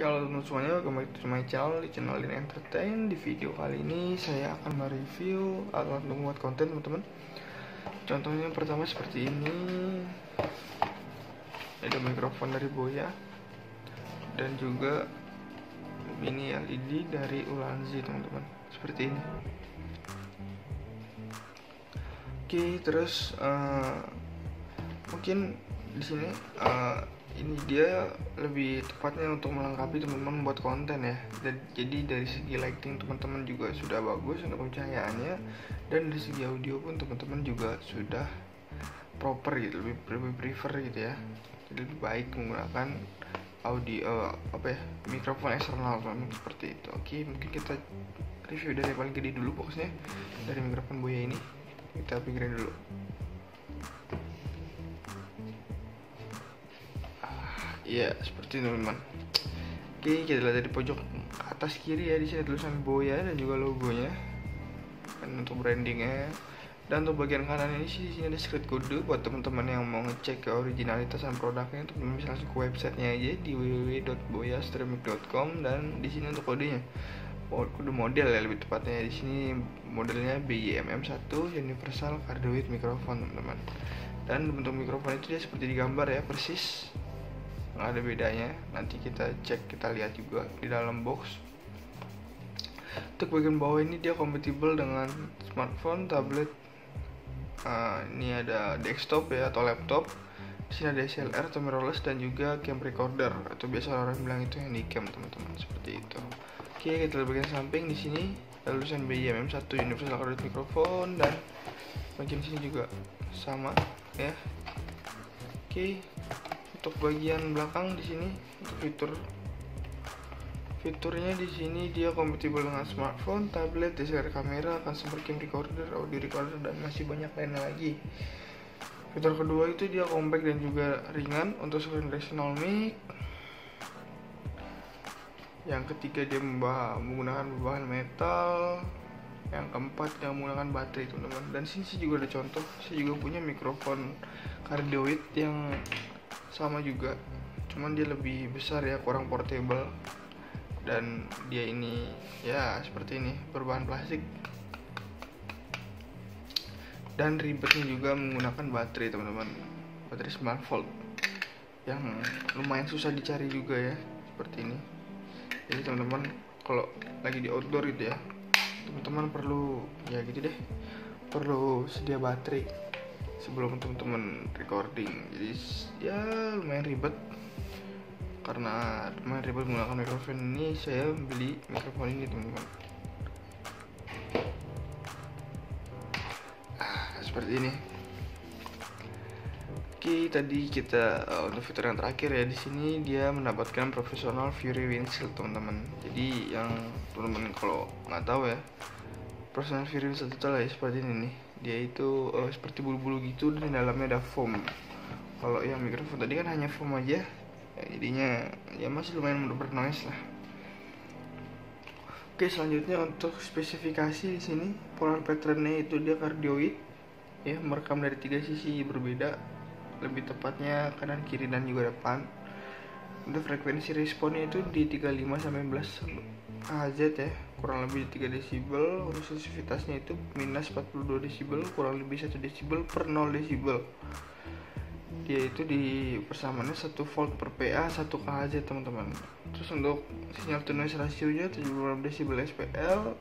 Halo teman semuanya, kembali to my channel, di channel Lin Entertain. Di video kali ini saya akan mereview alat untuk membuat konten teman-teman. Contohnya yang pertama seperti ini. Ada mikrofon dari Boya dan juga mini LED dari Ulanzi teman-teman. Seperti ini. Oke, terus mungkin di sini ini dia lebih tepatnya untuk melengkapi teman-teman buat konten ya. Jadi dari segi lighting teman-teman juga sudah bagus untuk pencahayaannya, dan dari segi audio pun teman-teman juga sudah proper gitu, lebih prefer gitu ya. Jadi lebih baik menggunakan audio mikrofon eksternal teman-teman, seperti itu. Oke, mungkin kita review dari paling gede dulu fokusnya, dari mikrofon Boya ini. Kita pikirin dulu. Iya, seperti itu teman-teman. Oke, kita lihat dari pojok atas kiri ya, di sini tulisan Boya dan juga logonya. Dan untuk brandingnya. Dan untuk bagian kanan ini sih, di sini ada script kode buat teman-teman yang mau ngecek ke originalitasan produknya. Teman-teman bisa langsung ke websitenya aja di www.boyaceramic.com, dan di sini untuk kodenya. Kode model ya, lebih tepatnya di sini modelnya BYMM1 Universal Cardioid Microphone teman-teman. Dan bentuk mikrofon itu dia seperti di gambar ya, persis. Nggak ada bedanya, nanti kita cek, kita lihat juga di dalam box. Untuk bagian bawah ini dia kompatibel dengan smartphone, tablet, ini ada desktop ya atau laptop. Di sini ada SLR atau mirrorless dan juga cam recorder, atau biasa orang bilang itu handycam teman-teman, seperti itu. Oke, kita lihat bagian samping. Di sini ada tulisan BYMM1 Universal Cardioid Microphone, dan bagian sini juga sama ya. Oke. Untuk bagian belakang di sini, untuk fiturnya di sini dia kompatibel dengan smartphone, tablet, DSLR kamera, consumer cam recorder, audio recorder, dan masih banyak lainnya lagi. Fitur kedua itu dia compact dan juga ringan untuk screen directional mic. Yang ketiga dia menggunakan bahan metal. Yang keempat dia menggunakan baterai teman-teman. Dan sini juga ada contoh, saya juga punya mikrofon cardioid yang sama juga, cuman dia lebih besar ya, kurang portable, dan dia ini ya seperti ini, berbahan plastik, dan ribetnya juga menggunakan baterai teman-teman, baterai 9 volt yang lumayan susah dicari juga ya, seperti ini. Jadi teman-teman kalau lagi di outdoor gitu ya, teman-teman perlu ya gitu deh, perlu sedia baterai sebelum teman-teman recording. Jadi ya lumayan ribet, karena lumayan ribet menggunakan mikrofon ini, saya beli mikrofon ini teman-teman. Seperti ini. Oke, tadi kita untuk fitur yang terakhir ya, di sini dia mendapatkan professional Fury windshield teman-teman. Jadi yang teman-teman kalau nggak tahu ya, professional Fury windshield itu lah ya, seperti ini nih. Dia itu seperti bulu-bulu gitu, dan di dalamnya ada foam. Kalau yang mikrofon tadi kan hanya foam aja ya, jadinya ya masih lumayan bernoise lah. Oke, selanjutnya untuk spesifikasi di sini, polar patternnya itu dia cardioid ya, merekam dari 3 sisi berbeda, lebih tepatnya kanan, kiri, dan juga depan. Untuk frekuensi responnya itu di 35-11 Hz ya, kurang lebih 3 desibel. Untuk sensitivitasnya itu minus 42 desibel, kurang lebih 1 desibel per 0 desibel. Dia itu di persamaannya 1 volt per PA 1 kHz teman-teman. Terus untuk sinyal to noise ratio-nya 76 desibel SPL.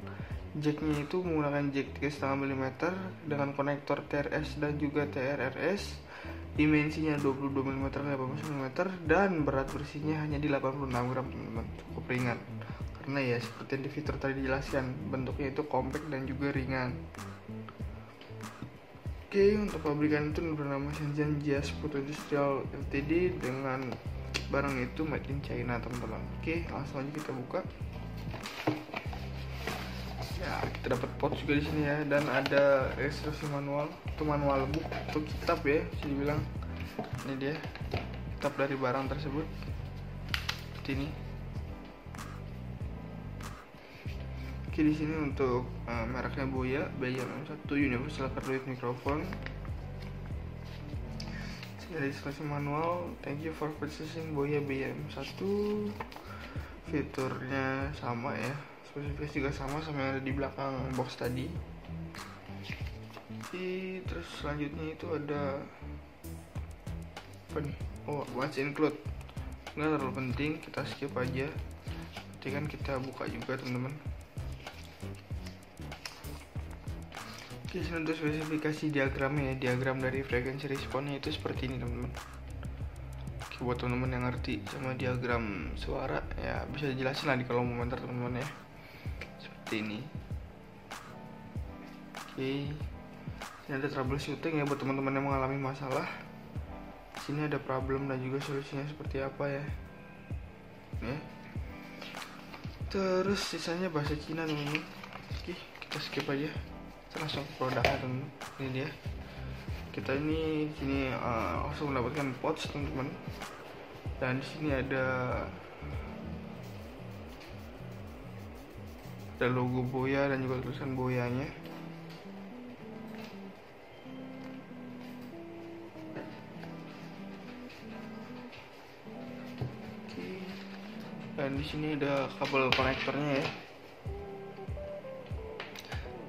Jacknya itu menggunakan jack 3,5 mm dengan konektor TRS dan juga TRRS. Dimensinya 22 mm x 18 mm, dan berat bersihnya hanya di 86 gram teman-teman, cukup ringan. Karena ya seperti yang di fitur tadi dijelaskan, bentuknya itu compact dan juga ringan. Oke, untuk pabrikan itu bernama Shenzhen Jias Food Industrial Ltd, dengan barang itu made in China teman-teman. Oke, langsung aja kita buka. Ya, kita dapat pot juga di sini ya, dan ada instruksi manual, itu manual book atau kitab ya, bisa dibilang. Ini dia kitab dari barang tersebut, seperti ini. Oke, di sini untuk mereknya Boya BYMM1 Universal Cardioid Microphone. Sini ada instruksi manual. Thank you for purchasing Boya BYMM1. fiturnya sama ya, spesifikasi juga sama yang ada di belakang box tadi. Terus selanjutnya itu ada apa nih? Oh, what's include. Nggak terlalu penting, kita skip aja. Nanti kan kita buka juga teman-teman. Oke, untuk spesifikasi diagramnya ya, diagram dari frekuensi responnya itu seperti ini teman-teman. Oke, buat teman-teman yang ngerti sama diagram suara ya bisa dijelasin lah di kolom komentar teman-teman ya. Seperti ini. Oke. Ini ada troubleshooting ya buat teman-teman yang mengalami masalah. Sini ada problem dan juga solusinya seperti apa ya. Terus sisanya bahasa Cina teman-teman. Oke, kita skip aja. Kita langsung ke produknya teman-teman. Ini dia. Kita ini sini langsung mendapatkan pouch teman-teman. Dan di sini ada logo Boya dan juga tulisan Boyanya. Dan di sini ada kabel konektornya ya,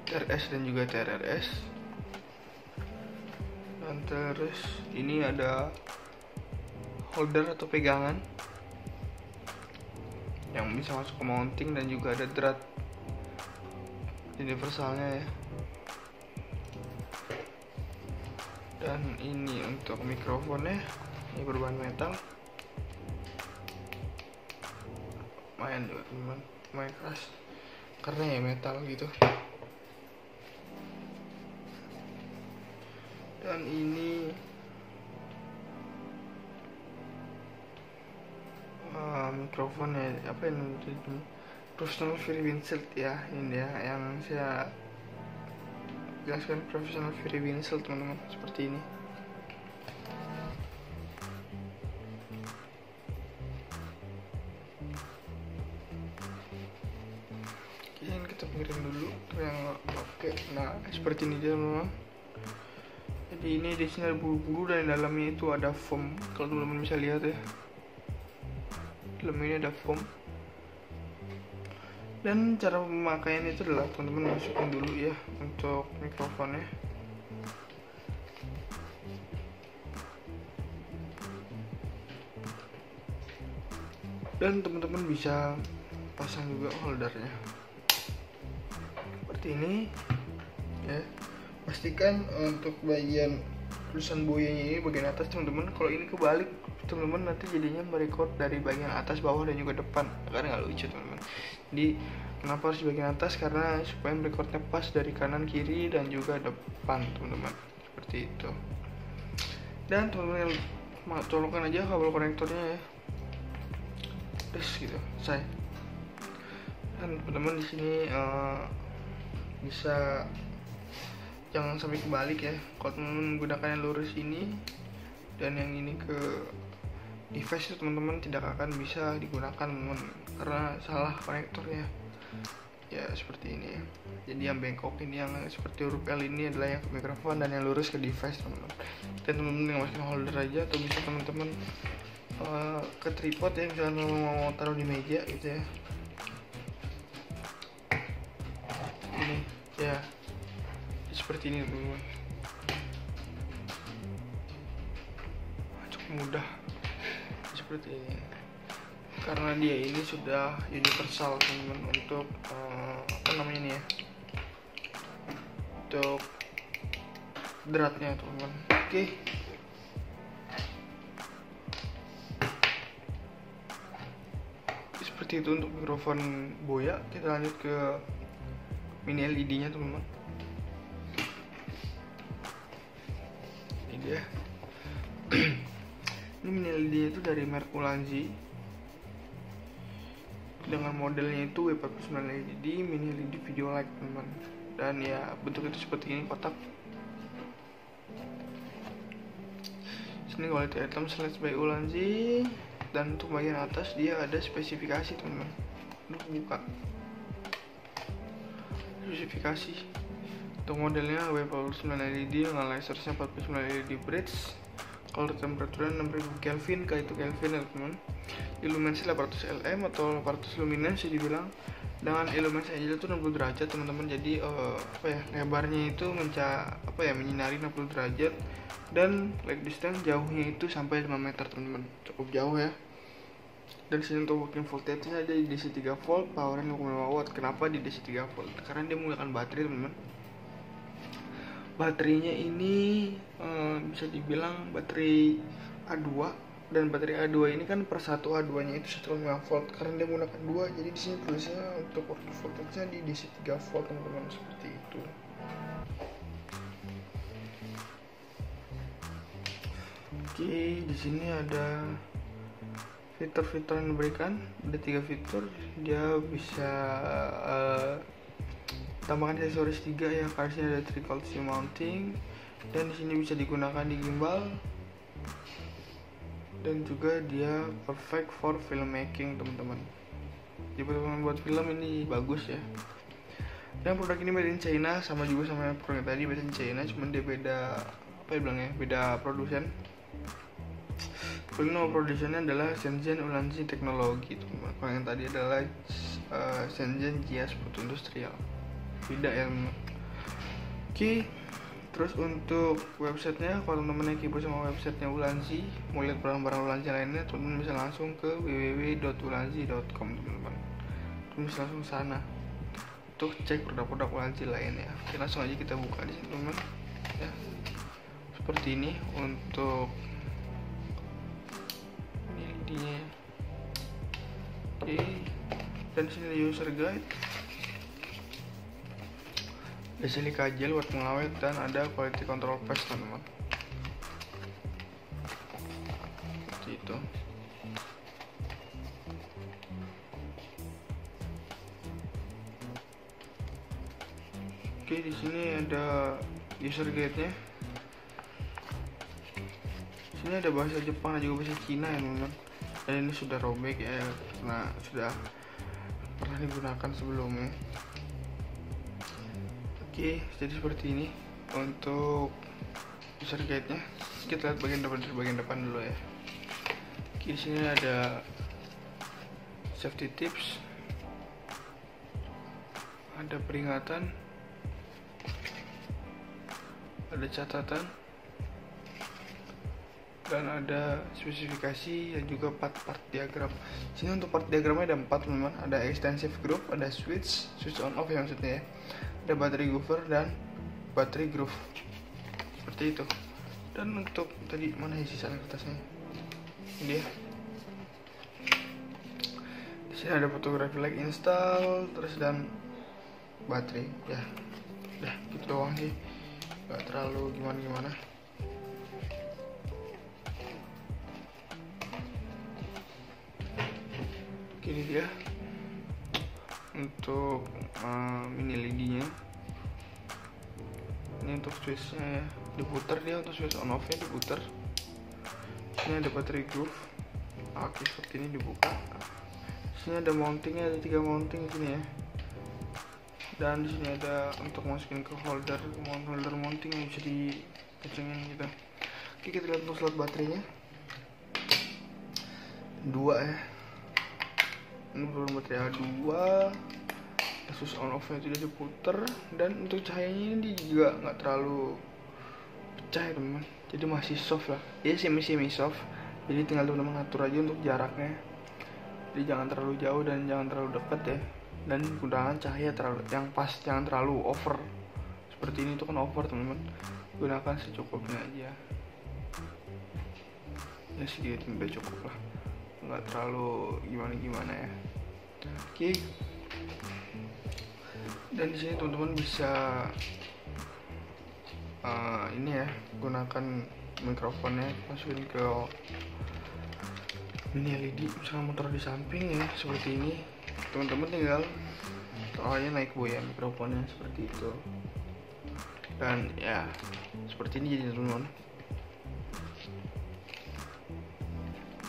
TRS dan juga TRRS. Dan terus ini ada holder atau pegangan yang bisa masuk ke mounting dan juga ada drat universalnya ya. Dan ini untuk mikrofonnya, ini berbahan metal. Lumayan juga teman-teman, lumayan keras karena ya metal gitu. Dan ini mikrofonnya apa yang professional Very Winseld ya, ini ya yang saya jelaskan, professional Very Winseld teman-teman, seperti ini. Ini kita pikirin dulu yang oke. Nah seperti ini dia teman-teman. Jadi ini di sini ada bulu-bulu dan di dalamnya itu ada foam. Kalau teman-teman bisa lihat ya, dalamnya ini ada foam. Dan cara pemakaian itu adalah teman-teman masukin dulu ya untuk mikrofonnya. Dan teman-teman bisa pasang juga holdernya seperti ini ya. Pastikan untuk bagian tulisan Boyanya ini bagian atas teman-teman. Kalau ini kebalik teman-teman nanti jadinya merecord dari bagian atas, bawah dan juga depan, karena nggak lucu teman-teman. Jadi kenapa harus di bagian atas? Karena supaya merecordnya pas dari kanan kiri dan juga depan teman-teman, seperti itu. Dan teman-teman colokkan aja kabel konektornya ya, terus gitu saya. Dan teman-teman di sini bisa jangan sampai kebalik ya. Kalau teman-teman menggunakan yang lurus ini dan yang ini ke device itu teman-teman tidak akan bisa digunakan teman-teman, karena salah konektornya ya, seperti ini ya. Jadi yang bengkok ini yang seperti huruf L ini adalah yang ke mikrofon dan yang lurus ke device teman-teman. Dan teman-teman yang masukin holder aja, atau bisa teman-teman ke tripod ya, misalnya mau taruh di meja gitu ya. Ini ya seperti ini teman-teman, cukup mudah seperti ini karena dia ini sudah universal teman-teman untuk apa namanya ini ya, untuk dratnya teman-teman. Oke. Seperti itu untuk mikrofon Boya. Kita lanjut ke mini LED nya teman-teman. Ini dia. Ini mini LED itu dari merek Ulanzi dengan modelnya itu W49 LED mini LED video light teman-teman. Dan ya bentuknya itu seperti ini, kotak. Sini quality item slash by Ulanzi. Dan untuk bagian atas dia ada spesifikasi teman-teman. Untuk buka spesifikasi untuk modelnya W49 LED dengan lasernya 49 LED bridge, Kalau temperaturnya 6000 Kelvin, kayak itu Kelvin ya teman. Iluminasi 800 lm atau 800 luminance bisa dibilang. Dengan iluminasi angel itu 60 derajat teman-teman. Jadi lebarnya itu menyinari 60 derajat, dan light distance jauhnya itu sampai 5 meter teman-teman. Cukup jauh ya. Dan sini untuk working voltage-nya ada di DC 3 volt, powernya 5,5 watt. Kenapa di DC 3 volt? Karena dia menggunakan baterai teman-teman. Baterainya ini bisa dibilang baterai A2, dan baterai A2 ini kan per satu A2 nya itu 1,5 volt. Karena dia menggunakan 2, jadi di sini tulisnya untuk working voltage-nya di DC 3 volt teman-teman, seperti itu. Oke, di sini ada fitur-fitur yang diberikan. Ada 3 fitur. Dia bisa tambahkan aksesoris 3 ya, karena sini ada trickle mounting, dan di sini bisa digunakan di gimbal, dan juga dia perfect for filmmaking teman-teman. Jadi buat film ini bagus ya. Dan produk ini made in China, sama juga sama produk tadi made in China, cuman dia beda beda produsen. Nama produsennya adalah Shenzhen Ulanzi Teknologi teman-teman. Kalau yang tadi adalah Shenzhen Jias Putu Industrial. Beda ya teman-teman. Oke, terus untuk websitenya, kalau teman-teman yang kepo sama websitenya Ulanzi, mau lihat barang-barang Ulanzi lainnya, teman-teman bisa langsung ke www.ulanzi.com teman-teman. Teman bisa langsung sana untuk cek produk-produk Ulanzi lainnya. Oke, langsung aja kita buka di sini teman-teman. Ya, seperti ini untuk ini. Oke, dan di sini ada user guide. Ada silika gel buat pengawet, dan ada quality control paste teman-teman. Seperti itu. Oke, di sini ada user guide-nya. Di sini ada bahasa Jepang dan juga bahasa Cina ya teman-teman. Dan ini sudah robek ya, karena sudah pernah digunakan sebelumnya. Oke, jadi seperti ini untuk user guide-nya. Kita lihat bagian depan dulu ya. Oke, di sini ada safety tips, ada peringatan, ada catatan, dan ada spesifikasi dan juga part diagram. Sini untuk part diagramnya ada 4 teman-teman. Ada extensive group, ada switch on off ya maksudnya ya. Ada battery buffer dan battery groove. Seperti itu. Dan untuk tadi mana ya sisa kertasnya? Ini dia. Di sini ada fotografi like install, terus dan baterai ya. Udah gitu doang sih. Gak terlalu gimana-gimana. Ini dia untuk mini LED-nya. Ini untuk switch-nya ya, diputar dia untuk switch on off-nya diputar. Ini ada battery groove. Oke, seperti ini dibuka. Sini ada mountingnya, ada 3 mounting di sini ya. Dan di sini ada untuk masukin ke holder mounting yang bisa dikencengin gitu. Oke, kita lihat untuk slot baterainya. 2 ya. Ini berupa baterai A2, switch on off nya tidak diputer, dan untuk cahayanya ini juga nggak terlalu pecah ya teman-teman, jadi masih soft lah ya, semi soft. Jadi tinggal teman-teman ngatur aja untuk jaraknya, jadi jangan terlalu jauh dan jangan terlalu dekat ya, dan gunakan cahaya yang pas, jangan terlalu over. Seperti ini tuh kan over teman-teman, gunakan secukupnya aja ya, sedikit udah cukup lah, nggak terlalu gimana ya. Oke, dan di sini teman-teman bisa ini ya, gunakan mikrofonnya, masukin ke mini LED, misalnya motor di samping ya, seperti ini. Teman-teman tinggal soalnya naik boya mikrofonnya seperti itu, dan ya seperti ini jadi teman-teman.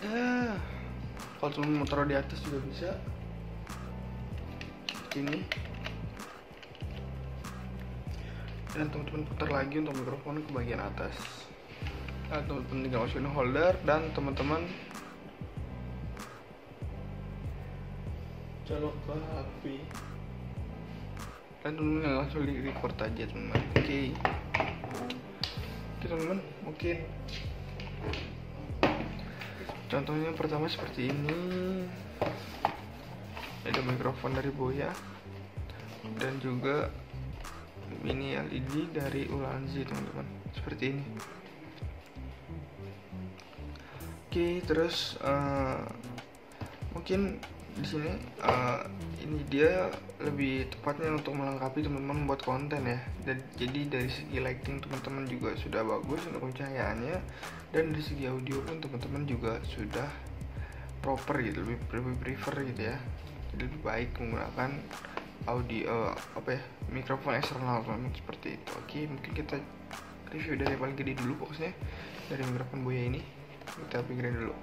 Ya, kalau teman mau taruh di atas juga bisa seperti ini, dan teman-teman putar lagi untuk mikrofon ke bagian atas. teman-teman tinggal masukin holder dan teman-teman colok ke HP dan teman-teman langsung di record aja teman-teman. Oke teman-teman, mungkin contohnya pertama seperti ini. Ada mikrofon dari Boya dan juga mini LED dari Ulanzi teman-teman, seperti ini. Oke, terus mungkin di sini ini dia lebih tepatnya untuk melengkapi teman-teman buat konten ya. Dan jadi dari segi lighting teman-teman juga sudah bagus untuk pencahayaannya, dan dari segi audio pun teman-teman juga sudah proper gitu, lebih prefer gitu ya. Jadi lebih baik menggunakan audio mikrofon eksternal teman-teman, seperti itu. Oke, mungkin kita review dari yang paling gede dulu fokusnya dari mikrofon Boya ini. Kita pikirin dulu.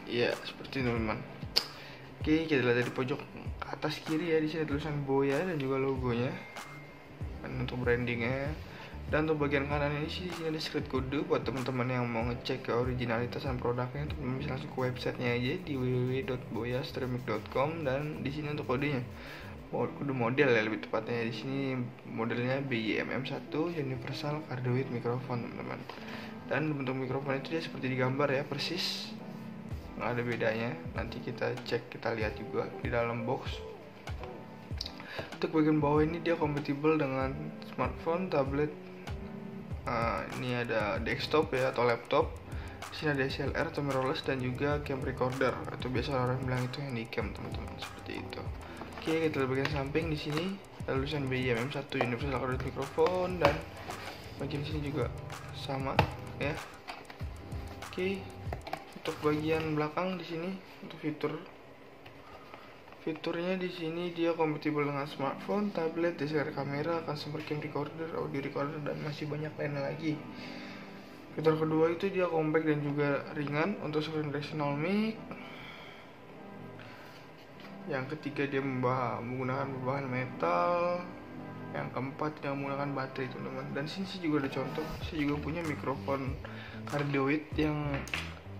Iya, seperti itu teman-teman. Oke, kita lihat dari pojok atas kiri ya, di sini tulisan Boya dan juga logonya. Dan untuk brandingnya, dan untuk bagian kanan ini sih, di sini ada secret kode buat teman-teman yang mau ngecek ke originalitasan produknya. Teman-teman bisa langsung ke websitenya aja di www.boyaceramic.com, dan di sini untuk kodenya, kode model ya lebih tepatnya. Di sini modelnya BYMM1 Universal Cardioid Microphone teman-teman. Dan bentuk mikrofon itu dia seperti digambar ya, persis, nggak ada bedanya. Nanti kita cek, kita lihat juga di dalam box. Untuk bagian bawah ini dia kompatibel dengan smartphone, tablet. Ini ada desktop ya atau laptop. Di sini ada SLR atau mirrorless dan juga cam recorder, atau biasa orang bilang itu handycam teman-teman, seperti itu. Oke, kita lihat bagian samping. Di sini ada tulisan BYMM1 Universal Cardioid Microphone, dan bagian sini juga sama ya. Oke, untuk bagian belakang di sini untuk fiturnya di sini dia kompatibel dengan smartphone, tablet, DSLR kamera, consumer cam recorder, audio recorder, dan masih banyak lainnya lagi. Fitur kedua itu dia compact dan juga ringan untuk screen directional mic. Yang ketiga dia menggunakan bahan metal. Yang keempat dia menggunakan baterai teman-teman. Dan sini juga ada contoh, saya juga punya mikrofon cardioid yang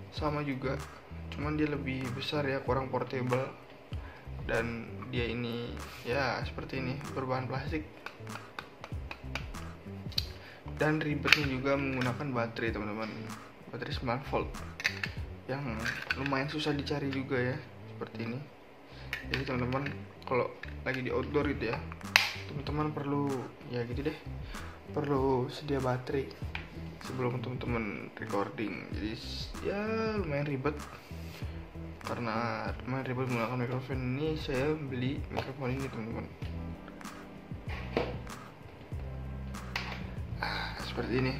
sama juga, cuman dia lebih besar ya, kurang portable. Dan dia ini ya seperti ini, berbahan plastik, dan ribetnya juga menggunakan baterai teman-teman, baterai 9 volt yang lumayan susah dicari juga ya, seperti ini. Jadi teman-teman kalau lagi di outdoor gitu ya, teman-teman perlu ya gitu deh, perlu sedia baterai sebelum teman-teman recording. Jadi ya lumayan ribet. Karena lumayan ribet menggunakan mikrofon ini, saya beli mikrofon ini teman-teman. Seperti ini.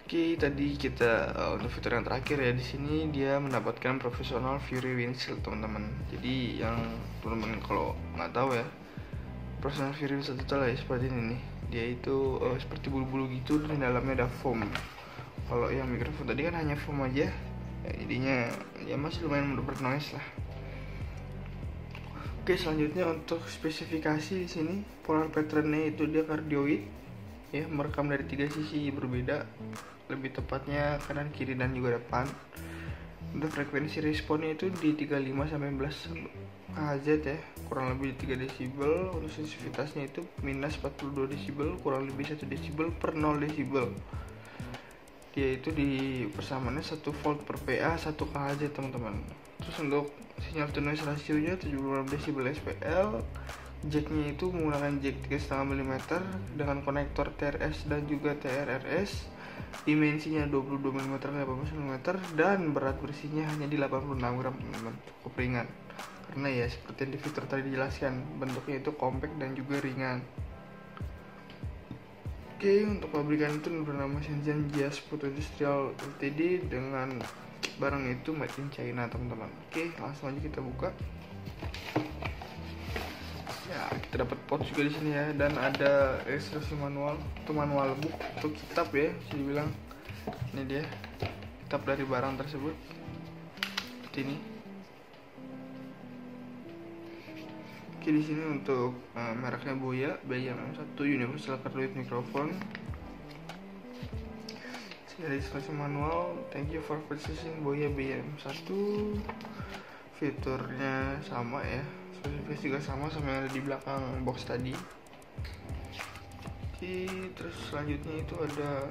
Oke, tadi kita untuk fitur yang terakhir ya, di sini dia mendapatkan professional Fury windshield teman-teman. Jadi yang teman-teman kalau nggak tahu ya, professional Fury windshield itu lah ya, seperti ini nih. Dia itu seperti bulu-bulu gitu, dan di dalamnya ada foam. Kalau yang mikrofon tadi kan hanya foam aja, ya, jadinya ya masih lumayan bernoise lah. Oke, selanjutnya untuk spesifikasi di sini, polar patternnya itu dia cardioid ya, merekam dari 3 sisi berbeda, lebih tepatnya kanan, kiri, dan juga depan. Untuk frekuensi responnya itu di 35 sampai 11 Hz ya, kurang lebih 3 desibel. Untuk sensitivitasnya itu minus 42 desibel, kurang lebih 1 desibel per 0 desibel. Dia itu di persamaannya 1 volt per PA 1 kHz teman-teman. Terus untuk sinyal to noise rasionya 76 desibel SPL. Jacknya itu menggunakan jack 3,5 mm dengan konektor TRS dan juga TRRS. Dimensinya 22 mm x 18 mm, dan berat bersihnya hanya di 86 gram teman-teman, cukup ringan. Karena ya seperti yang di fitur tadi dijelaskan, bentuknya itu compact dan juga ringan. Oke, untuk pabrikan itu bernama Shenzhen Jias Photo Industrial Ltd, dengan barang itu made in China teman-teman. Oke, langsung aja kita buka. Ya, kita dapat pouch juga di sini ya, dan ada instruksi manual, itu manual book atau kitab ya, bisa dibilang. Ini dia kitab dari barang tersebut, seperti ini. Oke, di sini untuk mereknya Boya BM1 Universal Cardioid Microphone. Sini ada instruksi manual. Thank you for purchasing Boya BM1. Fiturnya sama ya, spesifikasi juga sama yang ada di belakang box tadi. Oke, terus selanjutnya itu ada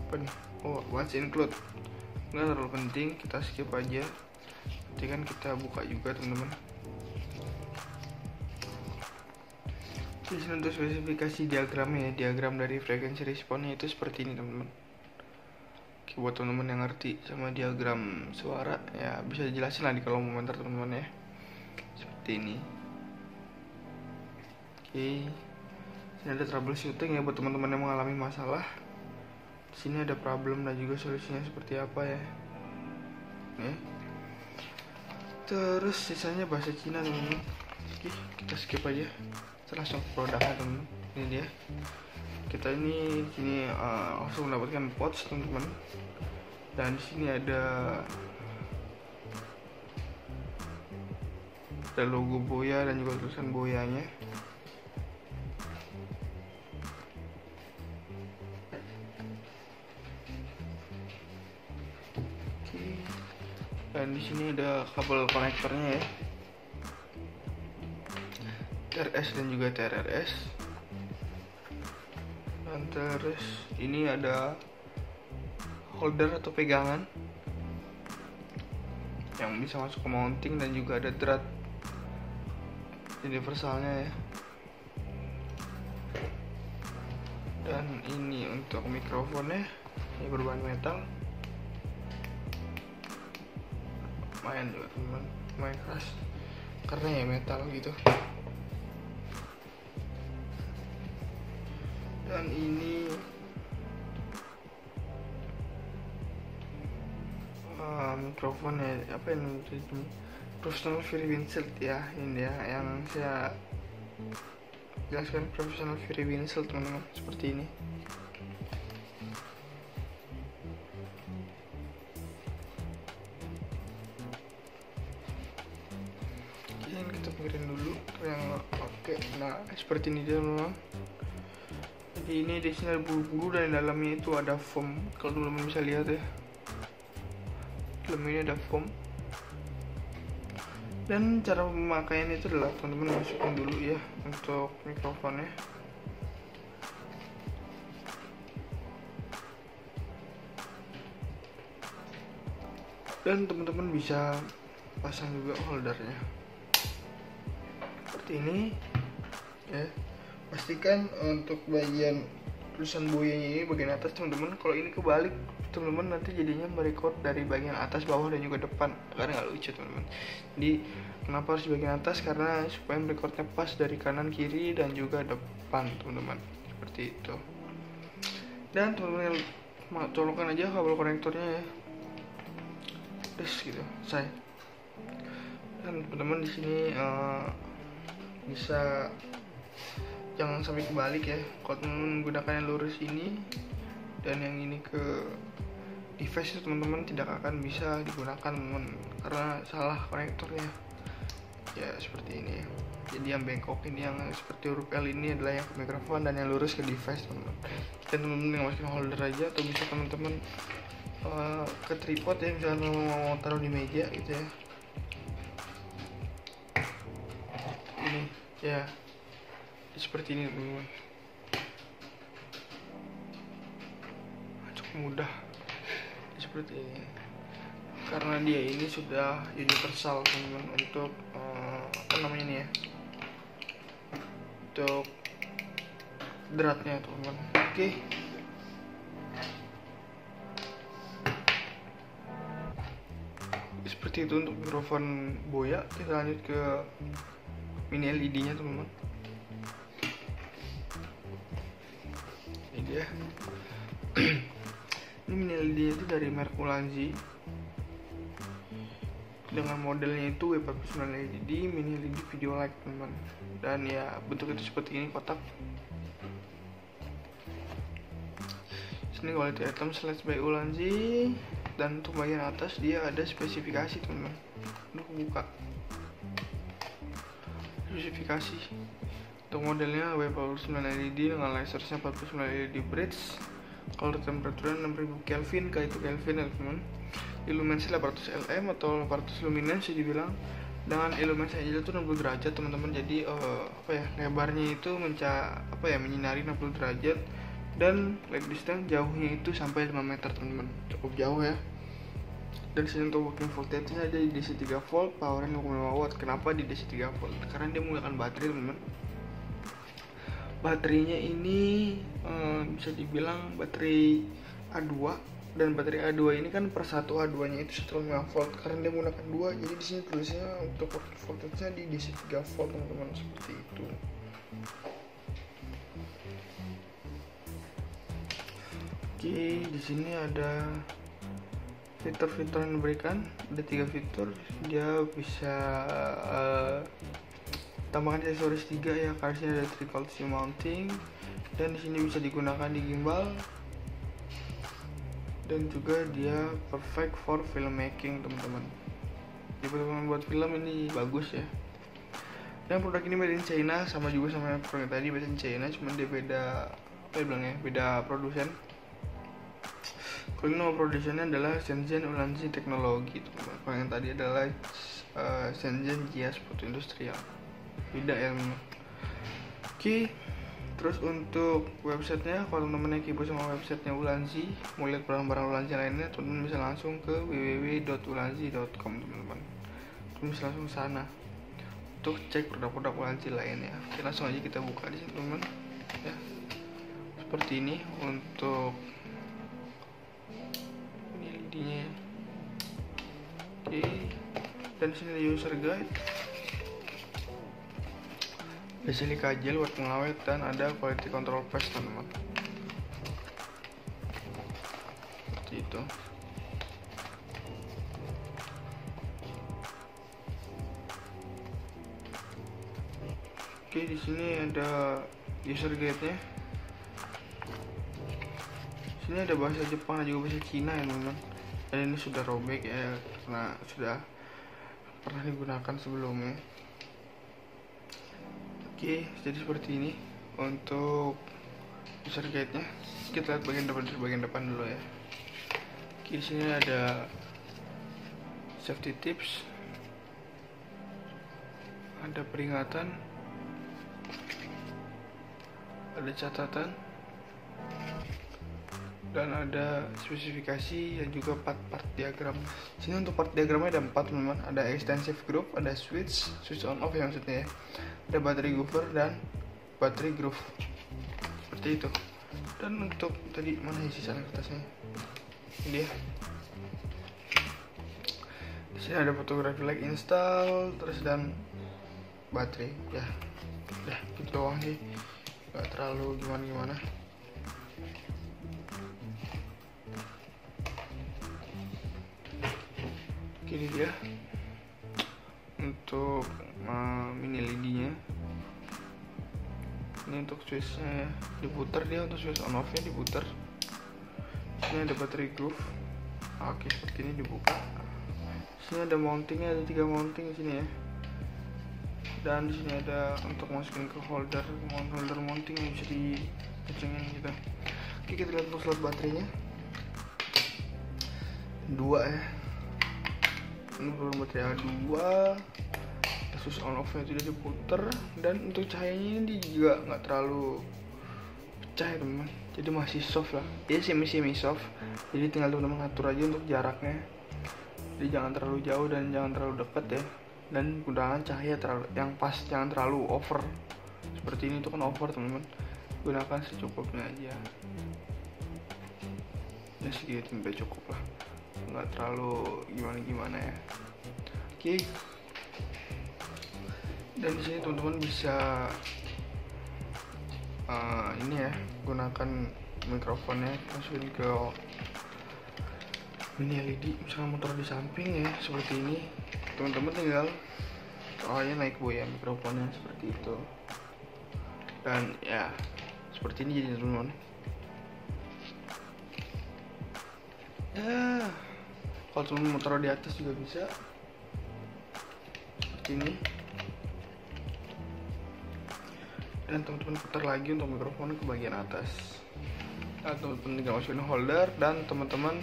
apa nih? Oh, what's include. Nggak terlalu penting, kita skip aja. Nanti kan kita buka juga teman-teman. Di sini untuk spesifikasi diagramnya ya, diagram dari frekuensi responnya itu seperti ini teman-teman. Oke, buat teman-teman yang ngerti sama diagram suara ya bisa dijelasin lah di kolom komentar teman-teman ya. Seperti ini. Oke, sini ada troubleshooting ya buat teman-teman yang mengalami masalah. Di sini ada problem dan juga solusinya seperti apa ya. Nih. Terus sisanya bahasa Cina teman-teman. Oke, kita skip aja. Kita langsung ke produknya teman-teman. Ini dia. Kita ini langsung mendapatkan pouch teman-teman. Dan di sini ada logo Boya dan juga tulisan Boyanya. Oke. Dan di sini ada kabel konektornya ya. TRS dan juga TRRS. Dan terus ini ada holder atau pegangan yang bisa masuk ke mounting dan juga ada drat universalnya ya. Dan ini untuk mikrofonnya, ini berbahan metal. Lumayan juga teman-teman, lumayan keras karena ya metal gitu. Dan ini mikrofon ya, apa yang professional Very Winseld ya, ini ya yang saya jelaskan, professional Very Winseld teman-teman, seperti ini. Ini kita pinggirin dulu yang oke. Nah seperti ini dia teman-teman. Jadi ini di sini ada bulu-bulu dan di dalamnya itu ada foam. Kalau teman-teman bisa lihat ya, dalamnya ada foam. Dan cara pemakaian itu adalah teman-teman masukin dulu ya untuk mikrofonnya. Dan teman-teman bisa pasang juga holdernya seperti ini ya. Pastikan untuk bagian tulisan Boyanya ini bagian atas teman-teman. Kalau ini kebalik teman-teman nanti jadinya merecord dari bagian atas, bawah dan juga depan, karena nggak lucu teman-teman. Jadi kenapa harus di bagian atas? Karena supaya merecordnya pas dari kanan kiri dan juga depan teman-teman, seperti itu. Dan teman-teman colokkan aja kabel konektornya ya, terus gitu saya. Dan teman-teman di sini bisa jangan sampai kebalik ya. Kalau teman-teman menggunakan yang lurus ini dan yang ini ke device, teman-teman tidak akan bisa digunakan teman-teman, karena salah konektornya ya, seperti ini ya. Jadi yang bengkok ini, yang seperti huruf L ini adalah yang ke mikrofon dan yang lurus ke device teman-teman. Kita teman-teman yang masukin holder aja, atau bisa teman-teman ke tripod ya, misalnya mau taruh di meja gitu ya. Ini ya seperti ini teman-teman, cukup mudah seperti ini karena dia ini sudah universal teman-teman untuk apa namanya ini ya, untuk dratnya teman-teman. Oke. Seperti itu untuk mikrofon Boya. Kita lanjut ke mini LED nya teman-teman. Ini dia. Ini mini LED itu dari merek Ulanzi dengan modelnya itu W49 LED mini LED video light teman-teman. Dan ya bentuknya itu seperti ini, kotak. Sini quality item slash by Ulanzi. Dan untuk bagian atas dia ada spesifikasi teman-teman. Untuk buka spesifikasi. Untuk modelnya W49 LED dengan lasernya 49 LED bridge, color temperature 6000 Kelvin, itu Kelvin ya teman. Illuminasi 800 lm atau 800 luminance dibilang, dengan illuminasi angle itu 60 derajat teman-teman. Jadi lebarnya itu menyinari 60 derajat, dan light distance jauhnya itu sampai 5 meter teman-teman, cukup jauh ya. Dan sini untuk working voltage-nya ada di DC 3 volt, powernya 55 watt. Kenapa di DC 3 volt? Karena dia menggunakan baterai teman-teman. Baterainya ini bisa dibilang baterai A2, dan baterai A2 ini kan per satu A2 nya itu 1,5 volt. Karena dia menggunakan 2, jadi di sini tulisnya untuk working voltage-nya di DC 3 volt teman-teman, seperti itu. Oke, di sini ada fitur-fitur yang diberikan. Ada 3 fitur. Dia bisa tambahkan aksesoris 3 ya, karena sini ada trickle mounting, dan di sini bisa digunakan di gimbal, dan juga dia perfect for filmmaking teman-teman. Jadi teman-teman buat film ini bagus ya. Dan produk ini made in China, sama juga sama yang produk tadi made in China, cuman dia beda produsen. Kalau nama produsennya adalah Shenzhen Ulanzi Teknologi teman-teman. Kalau yang tadi adalah Shenzhen Jias Foto Industrial, beda ya teman-teman. Oke, terus untuk websitenya, kalau teman-teman yang kepo sama websitenya Ulanzi, mau lihat barang-barang Ulanzi lainnya, teman-teman bisa langsung ke www.ulanzi.com teman-teman. Teman bisa langsung ke sana untuk cek produk-produk Ulanzi lainnya. Oke, langsung aja kita buka di sini teman-teman ya. Seperti ini untuk LED-nya. Oke, dan sini ada user guide, ada silika gel buat pengawet, dan ada quality control paste teman-teman, seperti itu. Oke, di sini ada user guide-nya. Sini ada bahasa Jepang dan juga bahasa Cina ya teman-teman. Dan ini sudah robek ya, karena sudah pernah digunakan sebelumnya. Oke, jadi seperti ini untuk user guide-nya. Kita lihat bagian depan dulu ya. Oke, di sini ada safety tips, ada peringatan, ada catatan, dan ada spesifikasi dan juga part diagram. Sini untuk part diagramnya ada 4 teman-teman. Ada extensive group, ada switch on off ya maksudnya ya. Ada battery buffer dan battery groove, seperti itu. Dan untuk tadi mana sisa kertasnya? Ini dia. Di sini ada fotografi like install, terus dan baterai ya. Udah gitu doang sih, nggak terlalu gimana. Ini dia untuk mini LED-nya. Ini untuk switch-nya ya, diputar dia, untuk switch on off-nya diputar. Ini ada battery groove. Oke, seperti ini dibuka. Sini ada mountingnya, ada 3 mounting di sini ya. Dan di sini ada untuk masukin ke holder mounting yang bisa dikencengin gitu. Oke, kita lihat untuk slot baterainya. 2 ya. Ini belum baterai A2, switch on off nya tidak diputer, dan untuk cahayanya ini juga nggak terlalu pecah ya teman-teman, jadi masih soft lah, dia semi soft. Jadi tinggal teman-teman atur aja untuk jaraknya, jadi jangan terlalu jauh dan jangan terlalu dekat ya, dan gunakan cahaya yang pas, jangan terlalu over. Seperti ini itu kan over teman-teman, gunakan secukupnya aja ya, segitu sampai cukup lah, nggak terlalu gimana ya. Oke, dan di sini teman-teman bisa ini ya, gunakan mikrofonnya, masukin ke mini LED, misalnya motor di samping ya, seperti ini. Teman-teman tinggal naik boya mikrofonnya seperti itu, dan ya seperti ini jadi teman-teman ya. Kalau teman mau taruh di atas juga bisa, seperti ini. dan teman-teman putar lagi untuk mikrofon ke bagian atas. Nah, teman-teman tinggal masukin holder dan teman-teman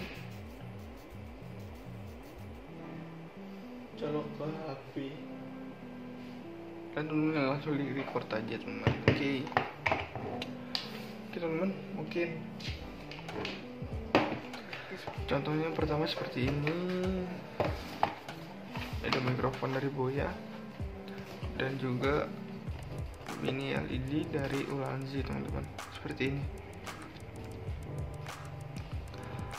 colok ke HP dan teman-teman langsung di record aja teman-teman. Oke teman-teman, mungkin contohnya yang pertama seperti ini. Ada mikrofon dari Boya dan juga mini LED dari Ulanzi teman-teman, seperti ini.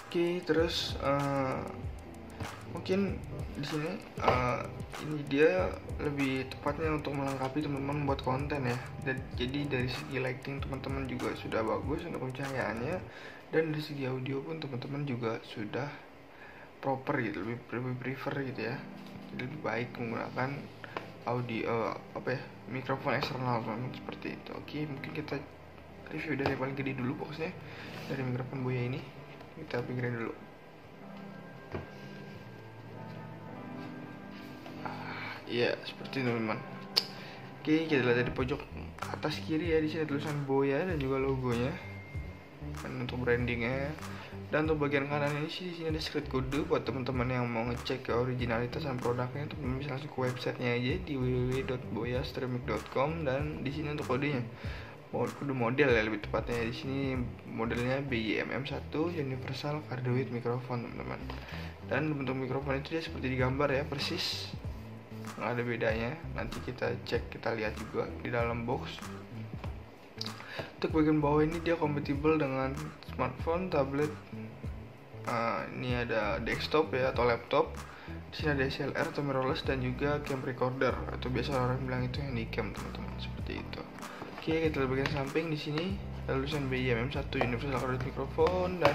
Oke, terus mungkin di sini ini dia lebih tepatnya untuk melengkapi teman-teman buat konten ya. Dan jadi dari segi lighting teman-teman juga sudah bagus untuk pencahayaannya, dan dari segi audio pun teman-teman juga sudah proper gitu, lebih prefer gitu ya. Jadi lebih baik menggunakan audio mikrofon eksternal teman-teman, seperti itu. Oke, mungkin kita review dari paling gede dulu boxnya, dari mikrofon Boya ini. Kita pinggirin dulu. Iya, seperti itu teman-teman. Oke, kita lihat dari pojok atas kiri ya, di sini tulisan Boya dan juga logonya. Dan untuk brandingnya, dan untuk bagian kanan ini sih, di sini ada secret code buat teman-teman yang mau ngecek originalitas dan produknya. Teman-teman bisa langsung ke websitenya aja di www.boyaceramic.com, dan di sini untuk kodenya, kode model ya lebih tepatnya. Di sini modelnya BYMM1 Universal Cardioid Microphone teman-teman. Dan bentuk mikrofon itu dia seperti digambar ya, persis, nggak ada bedanya. Nanti kita cek, kita lihat juga di dalam box. Untuk bagian bawah ini dia kompatibel dengan smartphone, tablet, ini ada desktop ya atau laptop. Di sini ada SLR atau mirrorless dan juga cam recorder, atau biasa orang bilang itu handycam teman-teman, seperti itu. Oke, kita lihat bagian samping. Di sini ada tulisan BYMM1 Universal Cardioid Microphone, dan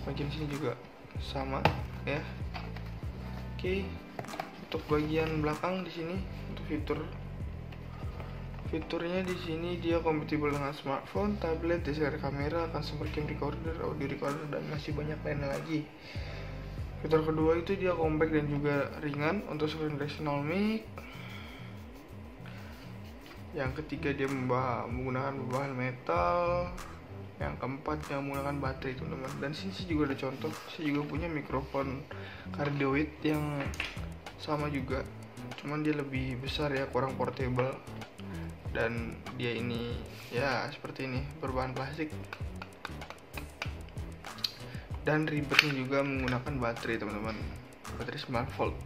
bagian sini juga sama ya. Oke, untuk bagian belakang di sini untuk fiturnya di sini dia kompatibel dengan smartphone, tablet, DSLR kamera, customer cam recorder, audio recorder, dan masih banyak lainnya lagi. Fitur kedua itu dia compact dan juga ringan untuk screen directional mic. Yang ketiga dia menggunakan bahan metal. Yang keempat dia menggunakan baterai teman-teman. Dan sini juga ada contoh, saya juga punya mikrofon cardioid yang sama juga, cuman dia lebih besar ya, kurang portable. Dan dia ini ya seperti ini, berbahan plastik, dan ribetnya juga menggunakan baterai teman-teman, baterai 9 volt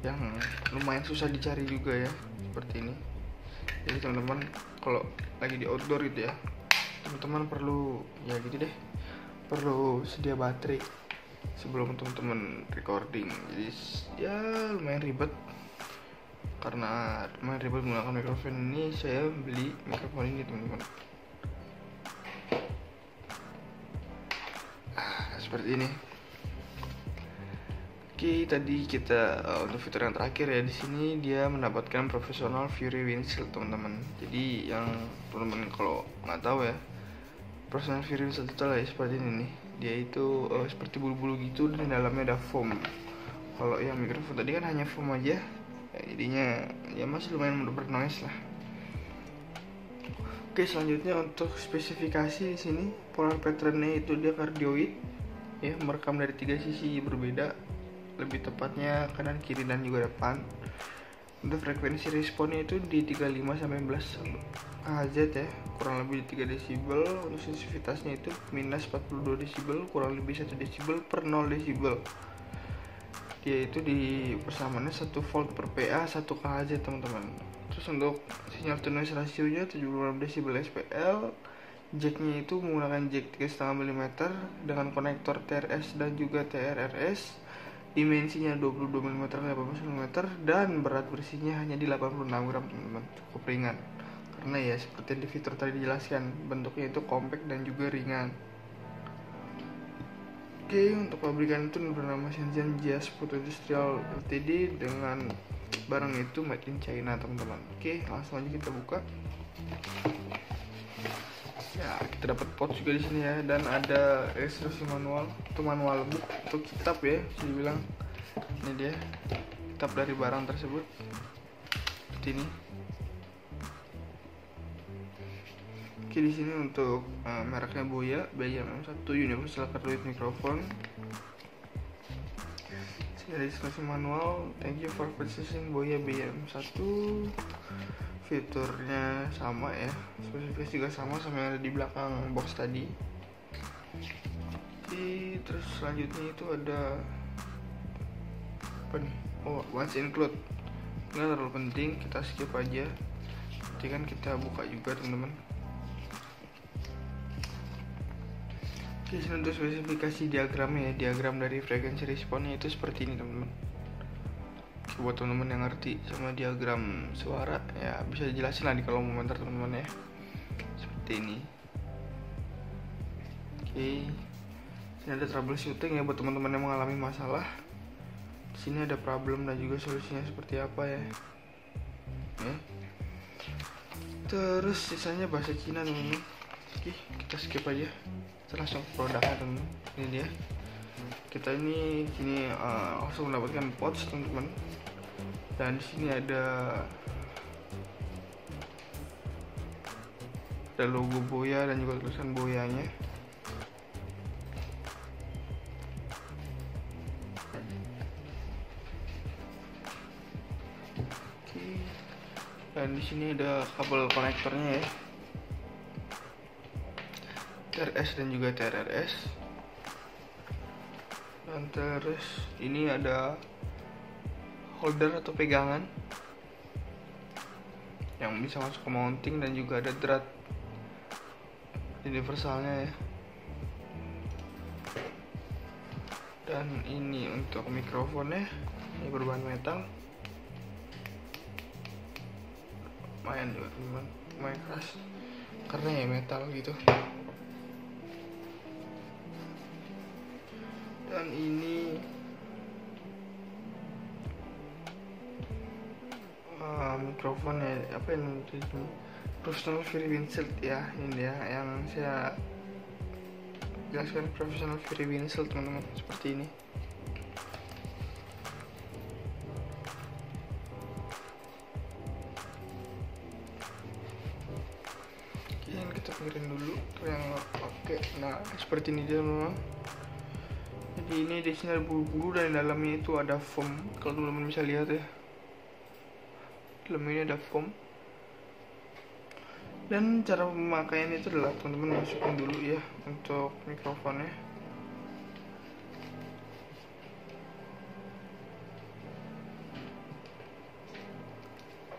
yang lumayan susah dicari juga ya, seperti ini. Jadi teman-teman kalau lagi di outdoor gitu ya, teman-teman perlu ya gitu deh, perlu sedia baterai sebelum teman-teman recording. Jadi ya lumayan ribet. Karena lumayan ribet menggunakan mikrofon ini, saya beli mikrofon ini teman-teman. Seperti ini. Oke, tadi kita untuk fitur yang terakhir ya, di sini dia mendapatkan professional Fury windshield teman-teman. Jadi yang teman-teman kalau nggak tahu ya, professional Fury windshield itu lah ya, seperti ini nih. Dia itu seperti bulu-bulu gitu, dan di dalamnya ada foam. Kalau yang mikrofon tadi kan hanya foam aja ya, jadinya ya masih lumayan bernoise lah. Oke, selanjutnya untuk spesifikasi di sini, polar patternnya itu dia cardioid ya, merekam dari 3 sisi berbeda, lebih tepatnya kanan, kiri, dan juga depan. Untuk frekuensi responnya itu di 35 sampai 11 Hz ya, kurang lebih 3 desibel. Untuk sensitivitasnya itu minus 42 desibel, kurang lebih 1 desibel per 0 desibel. Dia itu di persamaannya 1 volt per PA 1 kHz teman-teman. Terus untuk sinyal to noise rasionya 76 desibel SPL. Jacknya itu menggunakan jack 3,5 mm dengan konektor TRS dan juga TRRS. Dimensinya 22 mm x 18 mm, dan berat bersihnya hanya di 86 gram teman-teman, cukup ringan. Karena ya seperti yang di fitur tadi dijelaskan, bentuknya itu compact dan juga ringan. Oke, untuk pabrikan itu bernama Shenzhen Jazz Photo Industrial Ltd, dengan barang itu made in China teman-teman. Oke, langsung aja kita buka. Ya, kita dapat pouch juga di sini ya, dan ada instruksi manual atau manual book untuk kitab ya, bisa dibilang. Ini dia kitab dari barang tersebut, seperti ini. Oke, di sini untuk mereknya Boya BM1 Universal Cardioid Microphone. Sini ada instruksi manual. Thank you for purchasing Boya BM1. Fiturnya sama ya, spesifikasi juga sama yang ada di belakang box tadi. Oke, terus selanjutnya itu ada apa nih? Oh, what's include. Nggak terlalu penting, kita skip aja. Nanti kan kita buka juga teman-teman. Oke, sini untuk spesifikasi diagramnya ya. Diagram dari frekuensi responnya itu seperti ini teman-teman. Buat teman-teman yang ngerti sama diagram suara ya bisa dijelasin lah di kolom komentar teman-teman ya. Seperti ini. Oke. Sini ada troubleshooting ya buat teman-teman yang mengalami masalah. Di sini ada problem dan juga solusinya seperti apa ya. Ya. Terus sisanya bahasa Cina teman-teman. Oke, kita skip aja. Kita langsung ke produknya teman-teman. Ini dia. Kita ini langsung mendapatkan pouch teman-teman. Dan di sini ada logo Boya dan juga tulisan Boyanya. Oke. Dan di sini ada kabel konektornya ya. TRS dan juga TRRS. Dan terus ini ada holder atau pegangan yang bisa masuk ke mounting dan juga ada drat universalnya ya. Dan ini untuk mikrofonnya, ini berbahan metal, lumayan juga teman-teman, lumayan keras karena ya metal gitu. Dan ini mikrofon ya, apa yang namanya, professional Very Winseld ya. Ini dia yang saya jelaskan, professional Very Winseld teman-teman, seperti ini. Oke, yang kita pikirin dulu tuh yang oke. Nah, seperti ini dia teman-teman. Jadi ini di sini ada bulu-bulu dan di dalamnya itu ada foam. Kalau teman-teman bisa lihat ya, dalamnya ada foam. Dan cara pemakaian itu adalah teman-teman masukin dulu ya untuk mikrofonnya.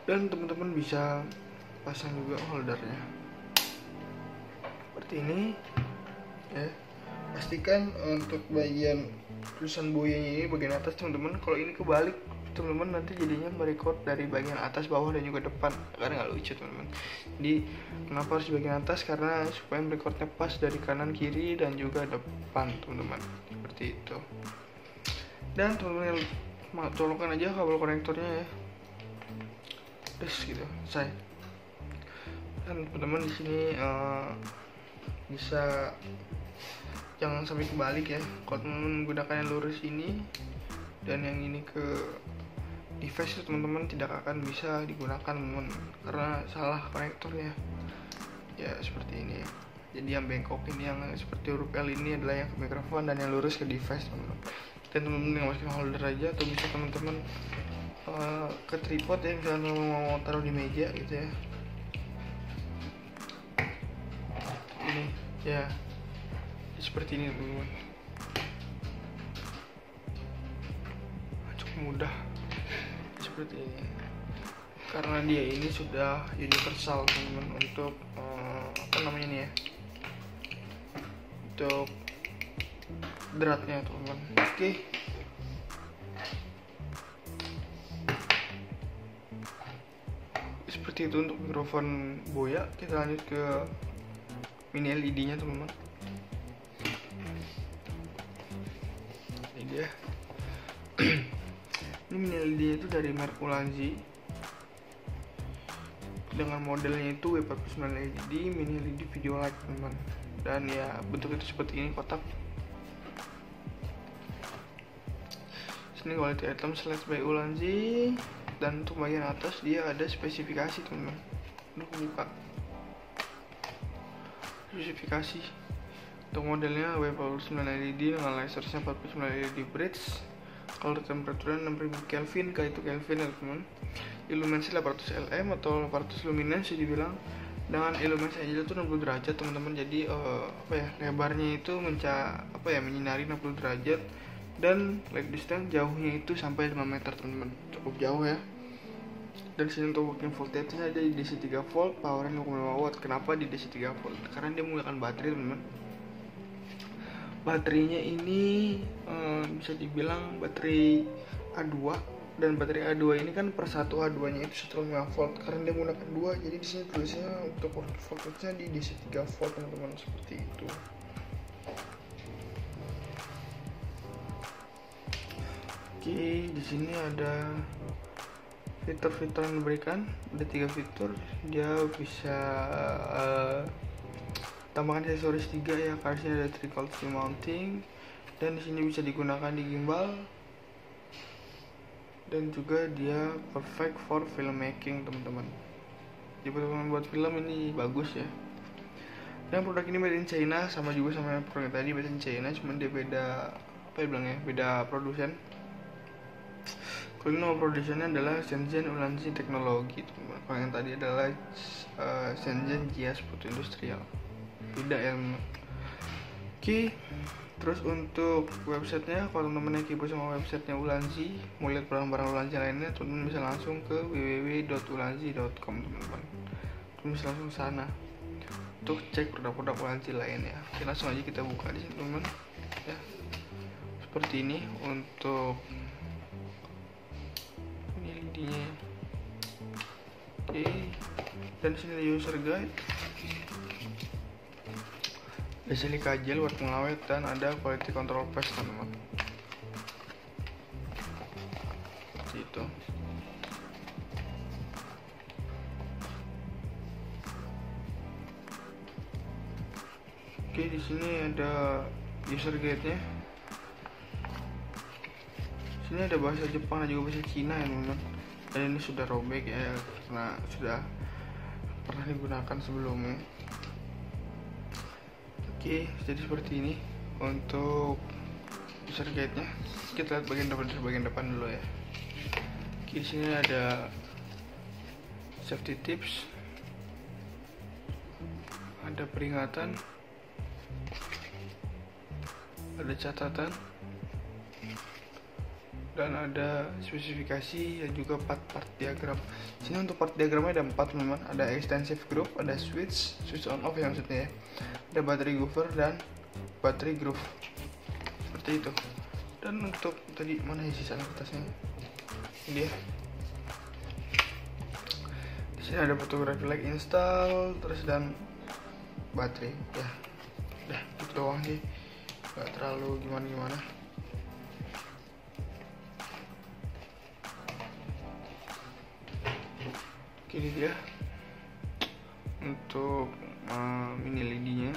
Dan teman-teman bisa pasang juga holdernya seperti ini ya. Pastikan untuk bagian tulisan Boyanya ini bagian atas teman-teman. Kalau ini kebalik teman-teman, nanti jadinya merecord dari bagian atas, bawah dan juga depan, karena nggak lucu teman-teman. Jadi kenapa harus di bagian atas? Karena supaya merecordnya pas dari kanan kiri dan juga depan teman-teman, seperti itu. Dan teman-teman colokkan aja kabel konektornya ya, terus gitu selesai. Dan teman-teman di sini bisa jangan sampai kebalik ya. Kalau teman-teman menggunakan yang lurus ini dan yang ini ke device itu teman-teman tidak akan bisa digunakan teman-teman, karena salah konektornya ya, seperti ini ya. Jadi yang bengkok ini, yang seperti huruf L ini adalah yang ke mikrofon dan yang lurus ke device teman-teman. Dan teman-teman yang masukin holder aja, atau bisa teman-teman ke tripod ya, misalnya mau taruh di meja gitu ya. Ini ya seperti ini teman-teman, cukup mudah seperti ini, karena dia ini sudah universal teman-teman untuk apa namanya ini ya, untuk dratnya teman-teman. Oke. Seperti itu untuk mikrofon Boya. Kita lanjut ke mini LED nya teman-teman. Ini dia. Ini mini LED itu dari merek Ulanzi dengan modelnya itu W49 LED mini LED video light teman-teman. Dan ya bentuknya itu seperti ini, kotak. Sini quality item slash by Ulanzi. Dan untuk bagian atas dia ada spesifikasi teman-teman. Untuk buka spesifikasi. Untuk modelnya W49 LED dengan lasernya 49 LED bridge. Kalau temperaturnya 6000 Kelvin, K itu Kelvin ya teman. Iluminasi 800 lm atau 800 lumens bisa dibilang. Dengan iluminasi aja itu 60 derajat teman-teman. Jadi lebarnya itu menyinari 60 derajat, dan light distance jauhnya itu sampai 5 meter teman-teman. Cukup jauh ya. Dan sini untuk working voltage-nya ada di DC 3 volt, powernya 0,5 watt. Kenapa di DC 3 volt? Karena dia menggunakan baterai teman-teman. Baterainya ini bisa dibilang baterai A2, dan baterai A2 ini kan per satu A2 nya itu 1,5 volt. Karena dia menggunakan 2, jadi di sini tulisnya untuk working voltage-nya di DC 3 volt teman-teman, seperti itu. Oke, di sini ada fitur-fitur yang diberikan. Ada 3 fitur. Dia bisa tambahkan aksesoris 3 ya, karena sini ada trickle mounting, dan di sini bisa digunakan di gimbal, dan juga dia perfect for filmmaking teman-teman. Jadi teman-teman buat film ini bagus ya. Dan produk ini made in China, sama juga sama yang produk tadi made in China, cuman dia beda beda produsen. Kalau ini nama produsennya adalah Shenzhen Ulanzi Teknologi teman-teman. Kalau yang tadi adalah Shenzhen Jias Putu Industrial. Beda ya teman-teman. Oke, terus untuk websitenya, kalau teman-teman yang kepo sama websitenya Ulanzi, mau lihat barang-barang Ulanzi lainnya, teman-teman bisa langsung ke www.ulanzi.com teman-teman. Teman bisa langsung sana untuk cek produk-produk Ulanzi lainnya. Oke, langsung aja kita buka di sini teman-teman ya. Seperti ini untuk ini LED-nya. Oke, dan sini ada user guide, ada silika gel buat pengawet, dan ada quality control paste teman-teman. Gitu. Oke, di sini ada user guide-nya. Sini ada bahasa Jepang dan juga bahasa Cina ya teman-teman. Dan ini sudah robek ya, karena sudah pernah digunakan sebelumnya. Oke, jadi seperti ini untuk user guide-nya. Kita lihat bagian depan dulu ya. Oke, di sini ada safety tips, ada peringatan, ada catatan, dan ada spesifikasi dan juga part diagram. Sini untuk part diagramnya ada 4 teman-teman. Ada extensive group, ada switch on off yang maksudnya ya. Ada battery buffer dan battery groove. Seperti itu. Dan untuk tadi mana ya sisa kertasnya? Ini dia. Di sini ada photography light install, terus dan baterai. Ya. Udah, itu doang sih. Gak terlalu gimana-gimana. Oke, ini dia untuk mini LED-nya.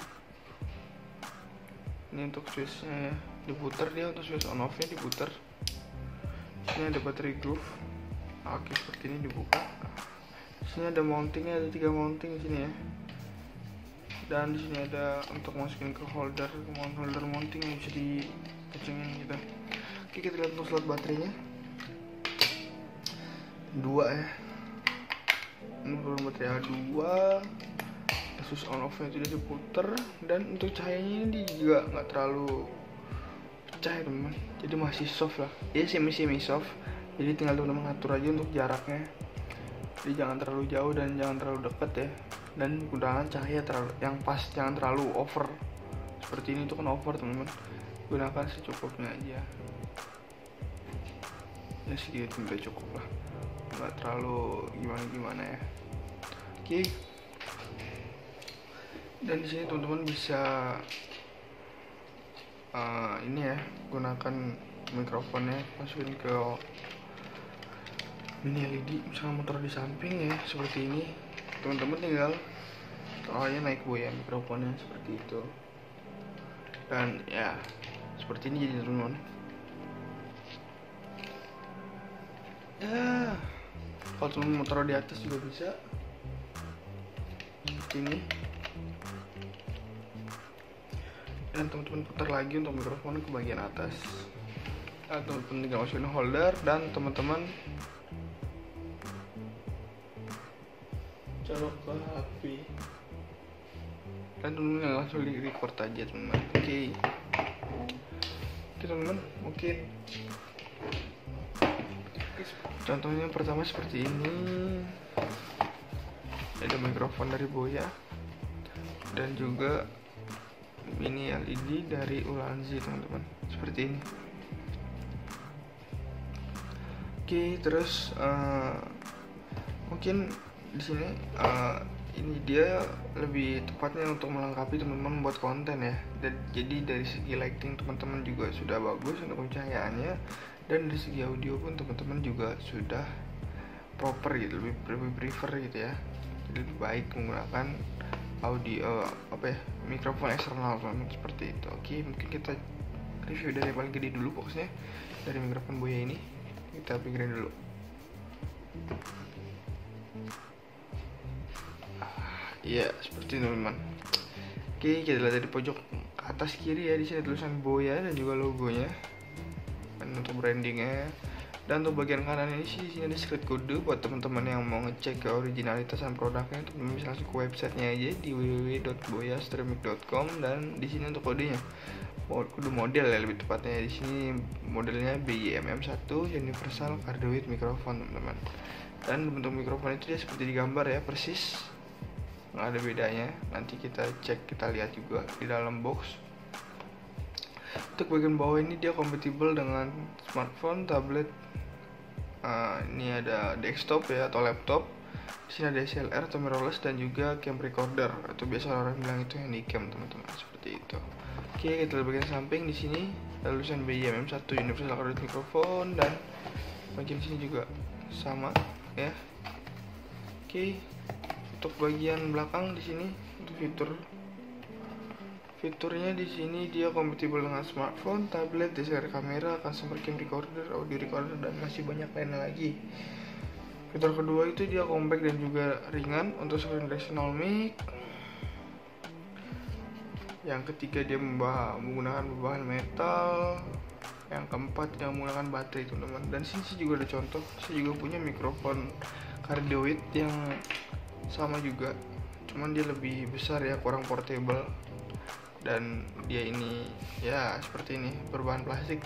Ini untuk switch-nya ya, diputar dia untuk switch on off-nya diputar. Sini ada battery groove. Oke, seperti ini dibuka. Sini ada mountingnya, ada 3 mounting di sini ya. Dan di sini ada untuk masukin ke holder mounting yang bisa dikencengin gitu. Oke, kita lihat untuk slot baterainya. 2 ya. Ini baterai A2, switch on off nya tidak diputer, dan untuk cahayanya ini juga nggak terlalu pecah ya teman, jadi masih soft lah, ya semi soft. Jadi tinggal teman-teman atur aja untuk jaraknya, jadi jangan terlalu jauh dan jangan terlalu dekat ya, dan gunakan cahaya yang pas, jangan terlalu over. Seperti ini itu kan over teman-teman, gunakan secukupnya aja ya, sedikit udah cukup lah, nggak terlalu gimana ya. Oke. Dan di sini teman-teman bisa ini ya, gunakan mikrofonnya, masukin ke mini LED, misalnya motor di samping ya, seperti ini. Teman-teman tinggal aja naik ya mikrofonnya seperti itu. Dan ya, seperti ini jadi teman-teman. Ya, kalau teman mau taruh di atas juga bisa seperti ini. dan teman-teman putar lagi untuk mikrofon ke bagian atas. Nah, teman-teman tinggal masukin holder dan teman-teman colok ke HP dan teman-teman langsung di record aja teman-teman. Oke teman-teman, mungkin contohnya pertama seperti ini. Ada mikrofon dari Boya dan juga mini LED dari Ulanzi teman-teman, seperti ini. Oke, terus mungkin di sini ini dia lebih tepatnya untuk melengkapi teman-teman buat konten ya. Jadi dari segi lighting teman-teman juga sudah bagus untuk pencahayaannya, dan dari segi audio pun teman-teman juga sudah proper gitu, lebih prefer gitu ya. Jadi lebih baik menggunakan audio mikrofon eksternal teman-teman, seperti itu. Oke, mungkin kita review dari yang paling gede dulu boxnya, dari mikrofon Boya ini. Kita pinggirin dulu. Iya, seperti itu teman-teman. Oke, kita lihat dari pojok atas kiri ya, di sini tulisan Boya dan juga logonya. Dan untuk brandingnya, dan untuk bagian kanan ini sih, sini ada secret kode buat teman-teman yang mau ngecek ke originalitasan produknya. Teman-teman bisa langsung ke websitenya aja di www.boyaceramic.com, dan di sini untuk kodenya, kode model ya lebih tepatnya. Di sini modelnya BYMM1 Universal Cardioid Microphone teman-teman. Dan bentuk mikrofon itu dia seperti digambar ya, persis, nggak ada bedanya. Nanti kita cek, kita lihat juga di dalam box. Untuk bagian bawah ini dia kompatibel dengan smartphone, tablet, ini ada desktop ya atau laptop. Di sini ada SLR atau mirrorless dan juga cam recorder, atau biasa orang bilang itu handycam teman-teman, seperti itu. Oke, kita lihat bagian samping. Di sini ada tulisan BYMM1 Universal Cardioid Microphone, dan bagian sini juga sama ya. Oke, untuk bagian belakang di sini untuk fiturnya di sini dia kompatibel dengan smartphone, tablet, DSLR kamera, customer cam recorder, audio recorder, dan masih banyak lainnya lagi. Fitur kedua itu dia compact dan juga ringan untuk screen directional mic. Yang ketiga dia menggunakan bahan metal. Yang keempat dia menggunakan baterai teman-teman. Dan sini juga ada contoh, saya juga punya mikrofon cardioid yang sama juga, cuman dia lebih besar ya, kurang portable. Dan dia ini ya seperti ini, berbahan plastik,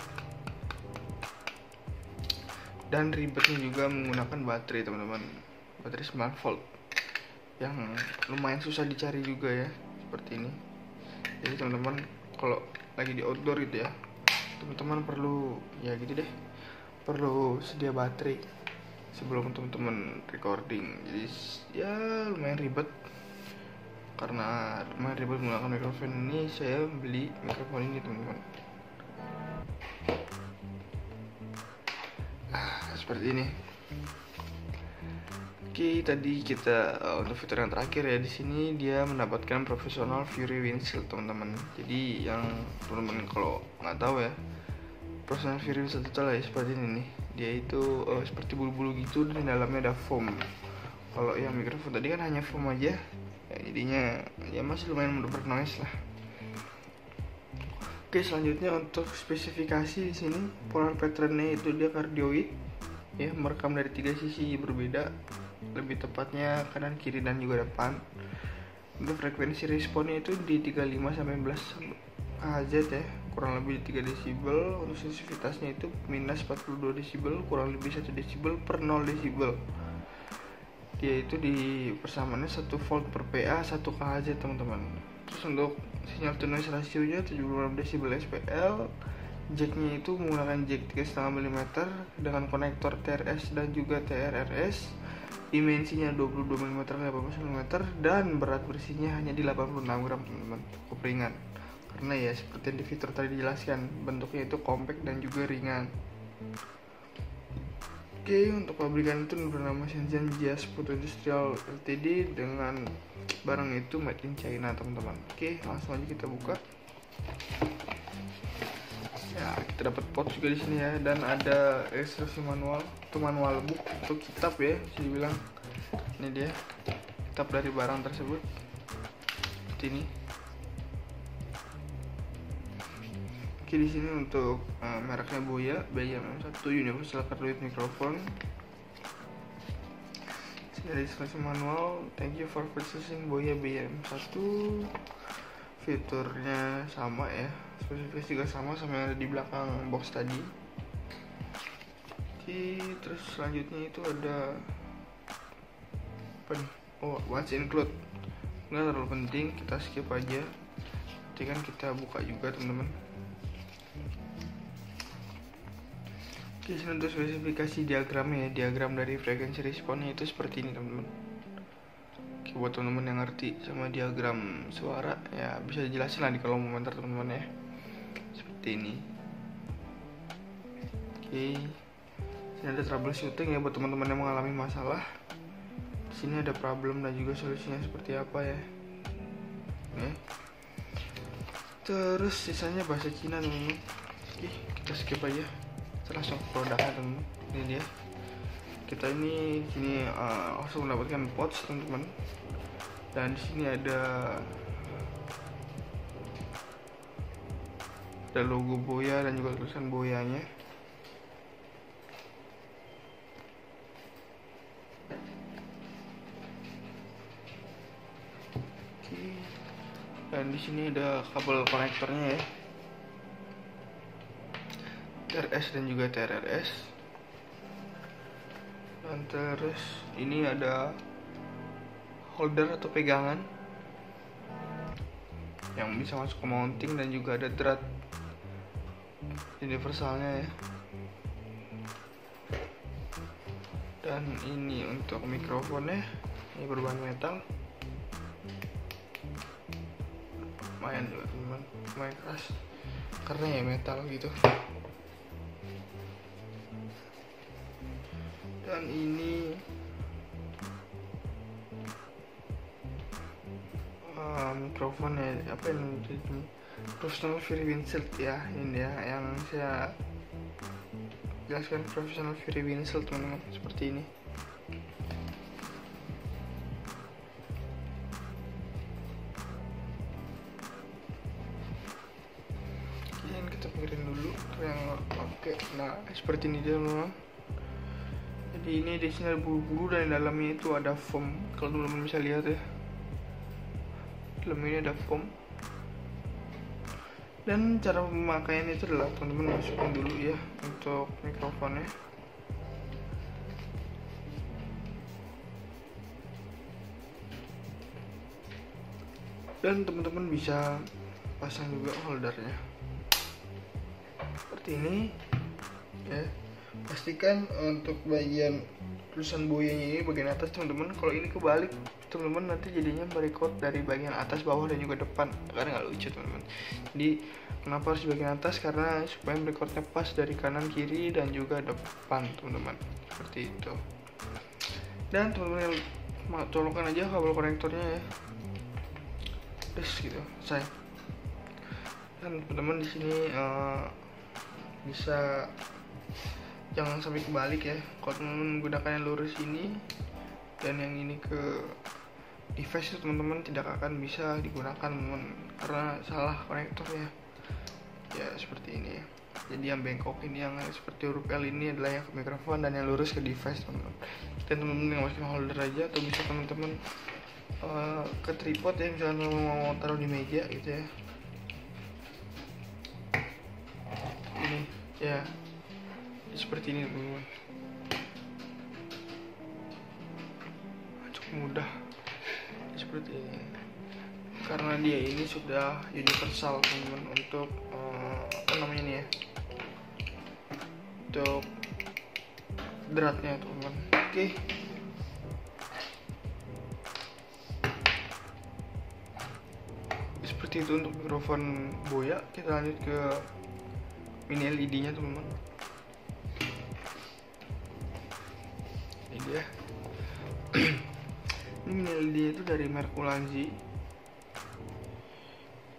dan ribetnya juga menggunakan baterai teman-teman, baterai 9 volt yang lumayan susah dicari juga ya, seperti ini. Jadi teman-teman kalau lagi di outdoor gitu ya, teman-teman perlu ya gitu deh, perlu sedia baterai sebelum teman-teman recording. Jadi ya lumayan ribet. Karena lumayan ribet menggunakan mikrofon ini, saya beli mikrofon ini teman-teman. Seperti ini. Oke, tadi kita untuk fitur yang terakhir ya, di sini dia mendapatkan professional Fury windshield teman-teman. Jadi yang teman-teman kalau nggak tahu ya, professional Fury windshield itu lah ya, seperti ini nih. Dia itu seperti bulu-bulu gitu, dan di dalamnya ada foam. Kalau yang mikrofon tadi kan hanya foam aja ya, jadinya ya masih lumayan bernoise lah. Oke, selanjutnya untuk spesifikasi di sini, polar patternnya itu dia cardioid ya, merekam dari 3 sisi berbeda, lebih tepatnya kanan, kiri, dan juga depan. Untuk frekuensi responnya itu di 35 sampai 11 Hz ya, kurang lebih 3 desibel. Untuk sensitivitasnya itu minus 42 desibel, kurang lebih 1 desibel per 0 desibel. Dia itu di persamaannya 1 volt per PA 1 kHz teman-teman. Terus untuk sinyal to noise ratio nya 76 desibel SPL. Jacknya itu menggunakan jack 3,5 mm dengan konektor TRS dan juga TRRS. Dimensinya 22 mm x 18 mm, dan berat bersihnya hanya di 86 gram teman-teman, cukup ringan. Karena ya seperti yang di fitur tadi dijelaskan, bentuknya itu compact dan juga ringan. Oke, untuk pabrikan itu bernama Shenzhen Jias Photo Industrial Ltd, dengan barang itu made in China teman-teman. Oke, langsung aja kita buka. Ya, kita dapat pouch juga di sini ya, dan ada instruksi manual, itu manual book untuk kitab ya, bisa dibilang. Ini dia kitab dari barang tersebut. Seperti ini. Oke, di sini untuk mereknya Boya BM1 Universal Cardioid Microphone. Sini ada instruksi manual. Thank you for purchasing Boya BM1. Fiturnya sama ya, spesifikasi juga sama yang ada di belakang box tadi. Oke, terus selanjutnya itu ada apa nih? Oh, what's include. Nggak terlalu penting, kita skip aja. Nanti kan kita buka juga teman-teman. Oke, untuk spesifikasi diagramnya ya, diagram dari frekuensi responnya itu seperti ini teman-teman. Oke, buat teman-teman yang ngerti sama diagram suara ya bisa dijelasin lah di kolom komentar teman-teman ya. Seperti ini. Oke, sini ada troubleshooting ya buat teman-teman yang mengalami masalah. Di sini ada problem dan juga solusinya seperti apa ya. Oke. Terus sisanya bahasa Cina teman-teman. Oke, kita skip aja. Langsung produknya teman-teman. Ini dia. Kita ini langsung mendapatkan pouch teman-teman. Dan di sini ada logo Boya dan juga tulisan Boyanya. Oke. Dan di sini ada kabel konektornya ya. TRS dan juga TRRS. Dan terus ini ada holder atau pegangan yang bisa masuk ke mounting dan juga ada drat universalnya ya. Dan ini untuk mikrofonnya, ini berbahan metal. Lumayan juga teman-teman, lumayan keras karena ya metal gitu. Dan ini mikrofon ya, apa yang ini professional Very Winseld ya, ini ya yang saya jelaskan, professional Very Winseld teman-teman, seperti ini. Oke, kita pikirin dulu yang oke. Nah, seperti ini dia teman-teman. Jadi ini di sini ada bulu-bulu dan di dalamnya itu ada foam. Kalau teman-teman bisa lihat ya, dalam ini ada foam. Dan cara pemakaian itu adalah teman-teman masukin dulu ya untuk mikrofonnya. Dan teman-teman bisa pasang juga holdernya seperti ini ya. Pastikan untuk bagian tulisan Boyanya ini bagian atas teman-teman. Kalau ini kebalik teman-teman nanti jadinya merecord dari bagian atas, bawah dan juga depan, karena nggak lucu teman-teman. Jadi kenapa harus di bagian atas? Karena supaya merecordnya pas dari kanan kiri dan juga depan teman-teman, seperti itu. Dan teman-teman yang colokkan aja kabel konektornya ya, terus gitu saya. Dan teman-teman di sini bisa jangan sampai kebalik ya. Kalau teman-teman menggunakan yang lurus ini dan yang ini ke device itu teman-teman tidak akan bisa digunakan teman-teman, karena salah konektornya ya, seperti ini ya. Jadi yang bengkok ini, yang seperti huruf L ini adalah yang ke mikrofon dan yang lurus ke device teman-teman. Dan teman-teman yang masukin holder aja, atau bisa teman-teman ke tripod ya, misalnya mau taruh di meja gitu ya. Ini ya seperti ini teman-teman, cukup mudah seperti ini karena dia ini sudah universal teman-teman untuk apa namanya nih ya, untuk dratnya teman-teman. Oke. Seperti itu untuk mikrofon Boya. Kita lanjut ke mini LED nya teman-teman. Ini dia. Ini mini LED itu dari merek Ulanzi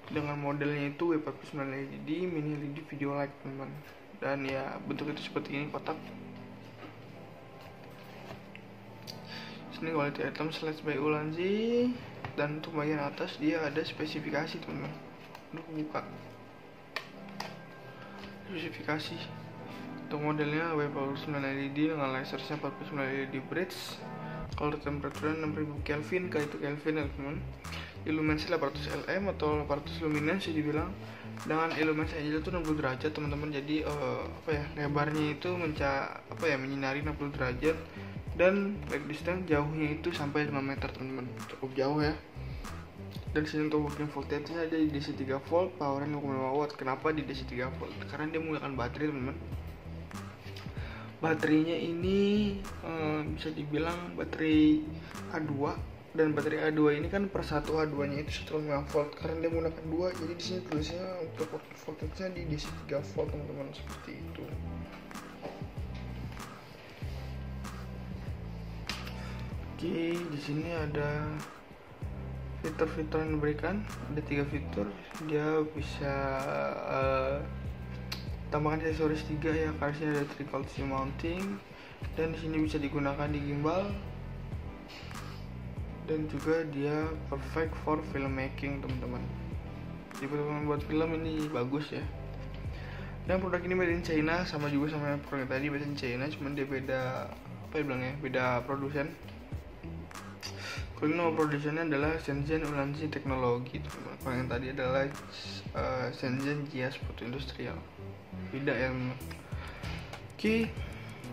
dengan modelnya itu W49 LED mini LED video light teman-teman. Dan ya bentuk itu seperti ini, kotak. Sini quality item slash by Ulanzi. Dan untuk bagian atas dia ada spesifikasi teman-teman. Untuk buka spesifikasi. Untuk modelnya W49 LED dengan lasernya 49 LED bridge, color temperature 6000 Kelvin, itu Kelvin ya teman. Illuminasi 800 lm atau 800 luminance dibilang, dengan illuminance angle itu 60 derajat teman-teman. Jadi lebarnya itu menyinari 60 derajat, dan light distance jauhnya itu sampai 5 meter teman-teman, cukup jauh ya. Dan sini untuk working voltage ada di DC 3 volt, powernya 0,5 watt. Kenapa di DC 3 volt? Karena dia menggunakan baterai teman-teman. Baterainya ini bisa dibilang baterai A2, dan baterai A2 ini kan per satu A2 nya itu 1,5 volt. Karena dia menggunakan 2, jadi di sini tulisnya untuk working voltage-nya di DC 3 volt teman-teman, seperti itu. Oke, di sini ada fitur-fitur yang diberikan. Ada 3 fitur. Dia bisa tambahkan aksesoris 3 ya, karena sini ada trickle mounting, dan di sini bisa digunakan di gimbal, dan juga dia perfect for filmmaking teman-teman. Jadi teman-teman buat film ini bagus ya. Dan produk ini made in China, sama juga sama yang produk tadi made in China, cuman dia beda beda produsen. Kalau ini nama produsennya adalah Shenzhen Ulanzi Teknologi teman-teman. Kalau yang tadi adalah Shenzhen Jias Foto Industrial, beda ya teman-teman. Oke,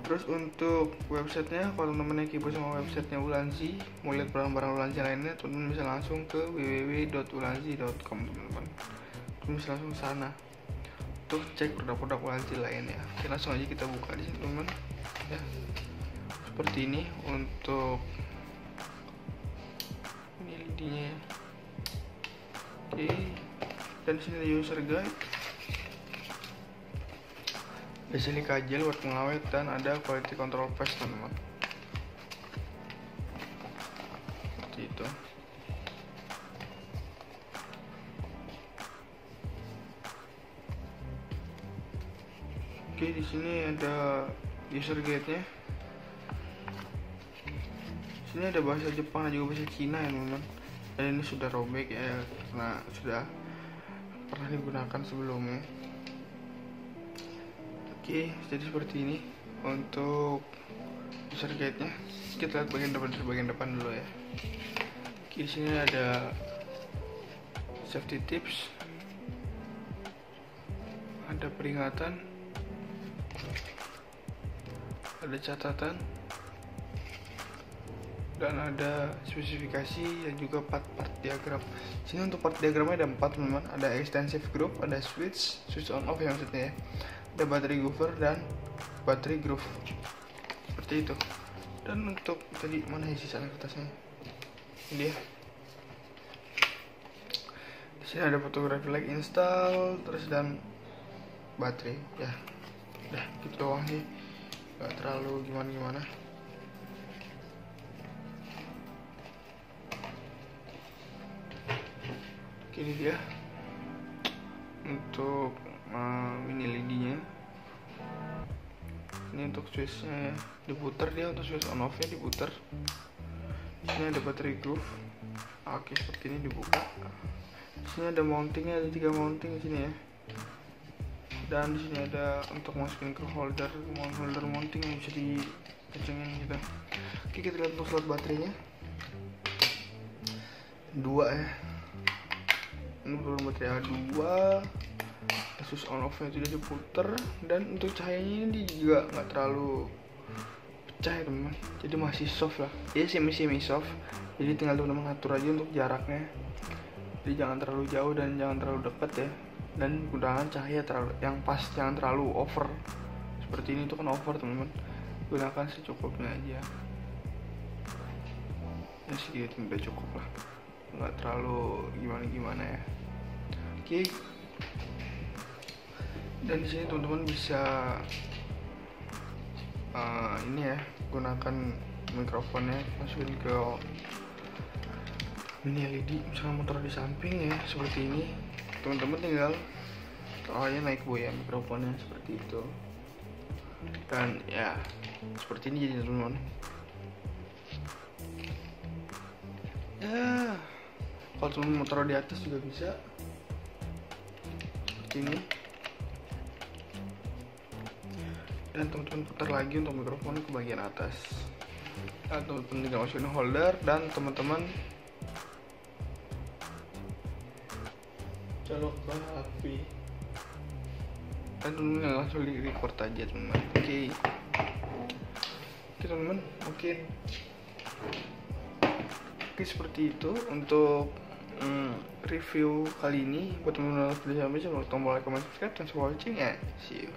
terus untuk websitenya, kalau teman-teman kepo sama websitenya Ulanzi, mau lihat barang-barang Ulanzi lainnya, teman-teman bisa langsung ke www.ulanzi.com teman-teman. Teman bisa langsung ke sana untuk cek produk-produk Ulanzi lainnya. Oke, langsung aja kita buka di sini teman-teman ya. Seperti ini untuk ini LED-nya. Oke, dan sini ada user guide. Di sini kajel buat pengawet, dan ada quality control paste teman-teman. Seperti itu. Oke, di sini ada user guide-nya. Sini ada bahasa Jepang dan juga bahasa Cina ya teman-teman. Dan ini sudah robek ya, karena sudah pernah digunakan sebelumnya. Oke, jadi seperti ini untuk user guide-nya. Kita lihat bagian depan dulu ya. Oke, di sini ada safety tips, ada peringatan, ada catatan, dan ada spesifikasi dan juga part diagram. Sini untuk part diagramnya ada 4 teman-teman. Ada extensive group, ada switch on off ya maksudnya ya. Ada battery cover dan battery groove, seperti itu. Dan untuk tadi mana ya sisa kertasnya? Ini dia. Di sini ada fotografi like install, terus dan baterai ya. Udah gitu doang sih, nggak terlalu gimana. Oke, ini dia untuk mini LED-nya. Ini untuk switch-nya diputar, dia untuk switch on off-nya diputar. Ini ada battery groove. Oke, seperti ini dibuka. Di sini ada mountingnya, ada 3 mounting di sini ya. Dan di sini ada untuk masukin ke holder mounting yang bisa dikencengin gitu. Oke, kita lihat untuk slot baterainya. 2 ya. Ini belum baterai A2. Switch on off nya tidak diputer, dan untuk cahayanya ini juga nggak terlalu pecah ya teman-teman, jadi masih soft lah ya, semi soft. Jadi tinggal teman-teman atur aja untuk jaraknya, jadi jangan terlalu jauh dan jangan terlalu dekat ya, dan gunakan cahaya yang pas, jangan terlalu over. Seperti ini tuh kan over teman-teman, gunakan secukupnya aja ya, sedikit udah cukup lah, nggak terlalu gimana ya. Oke. Dan di sini teman-teman bisa ini ya, gunakan mikrofonnya, masukin ke mini LED, misalnya motor di samping ya, seperti ini. Teman-teman tinggal soalnya naik boya mikrofonnya seperti itu, dan ya seperti ini jadi teman-teman ya. Kalau teman-teman motor di atas juga bisa seperti ini. dan teman-teman putar lagi untuk mikrofon ke bagian atas. Nah, teman-teman tinggal masukin holder dan teman-teman colok ke HP dan teman-teman langsung di record aja teman-teman. Oke teman-teman, mungkin seperti itu untuk review kali ini. Buat teman-teman yang sudah sampai, jangan lupa tombol like, comment, subscribe, thanks for watching and see you.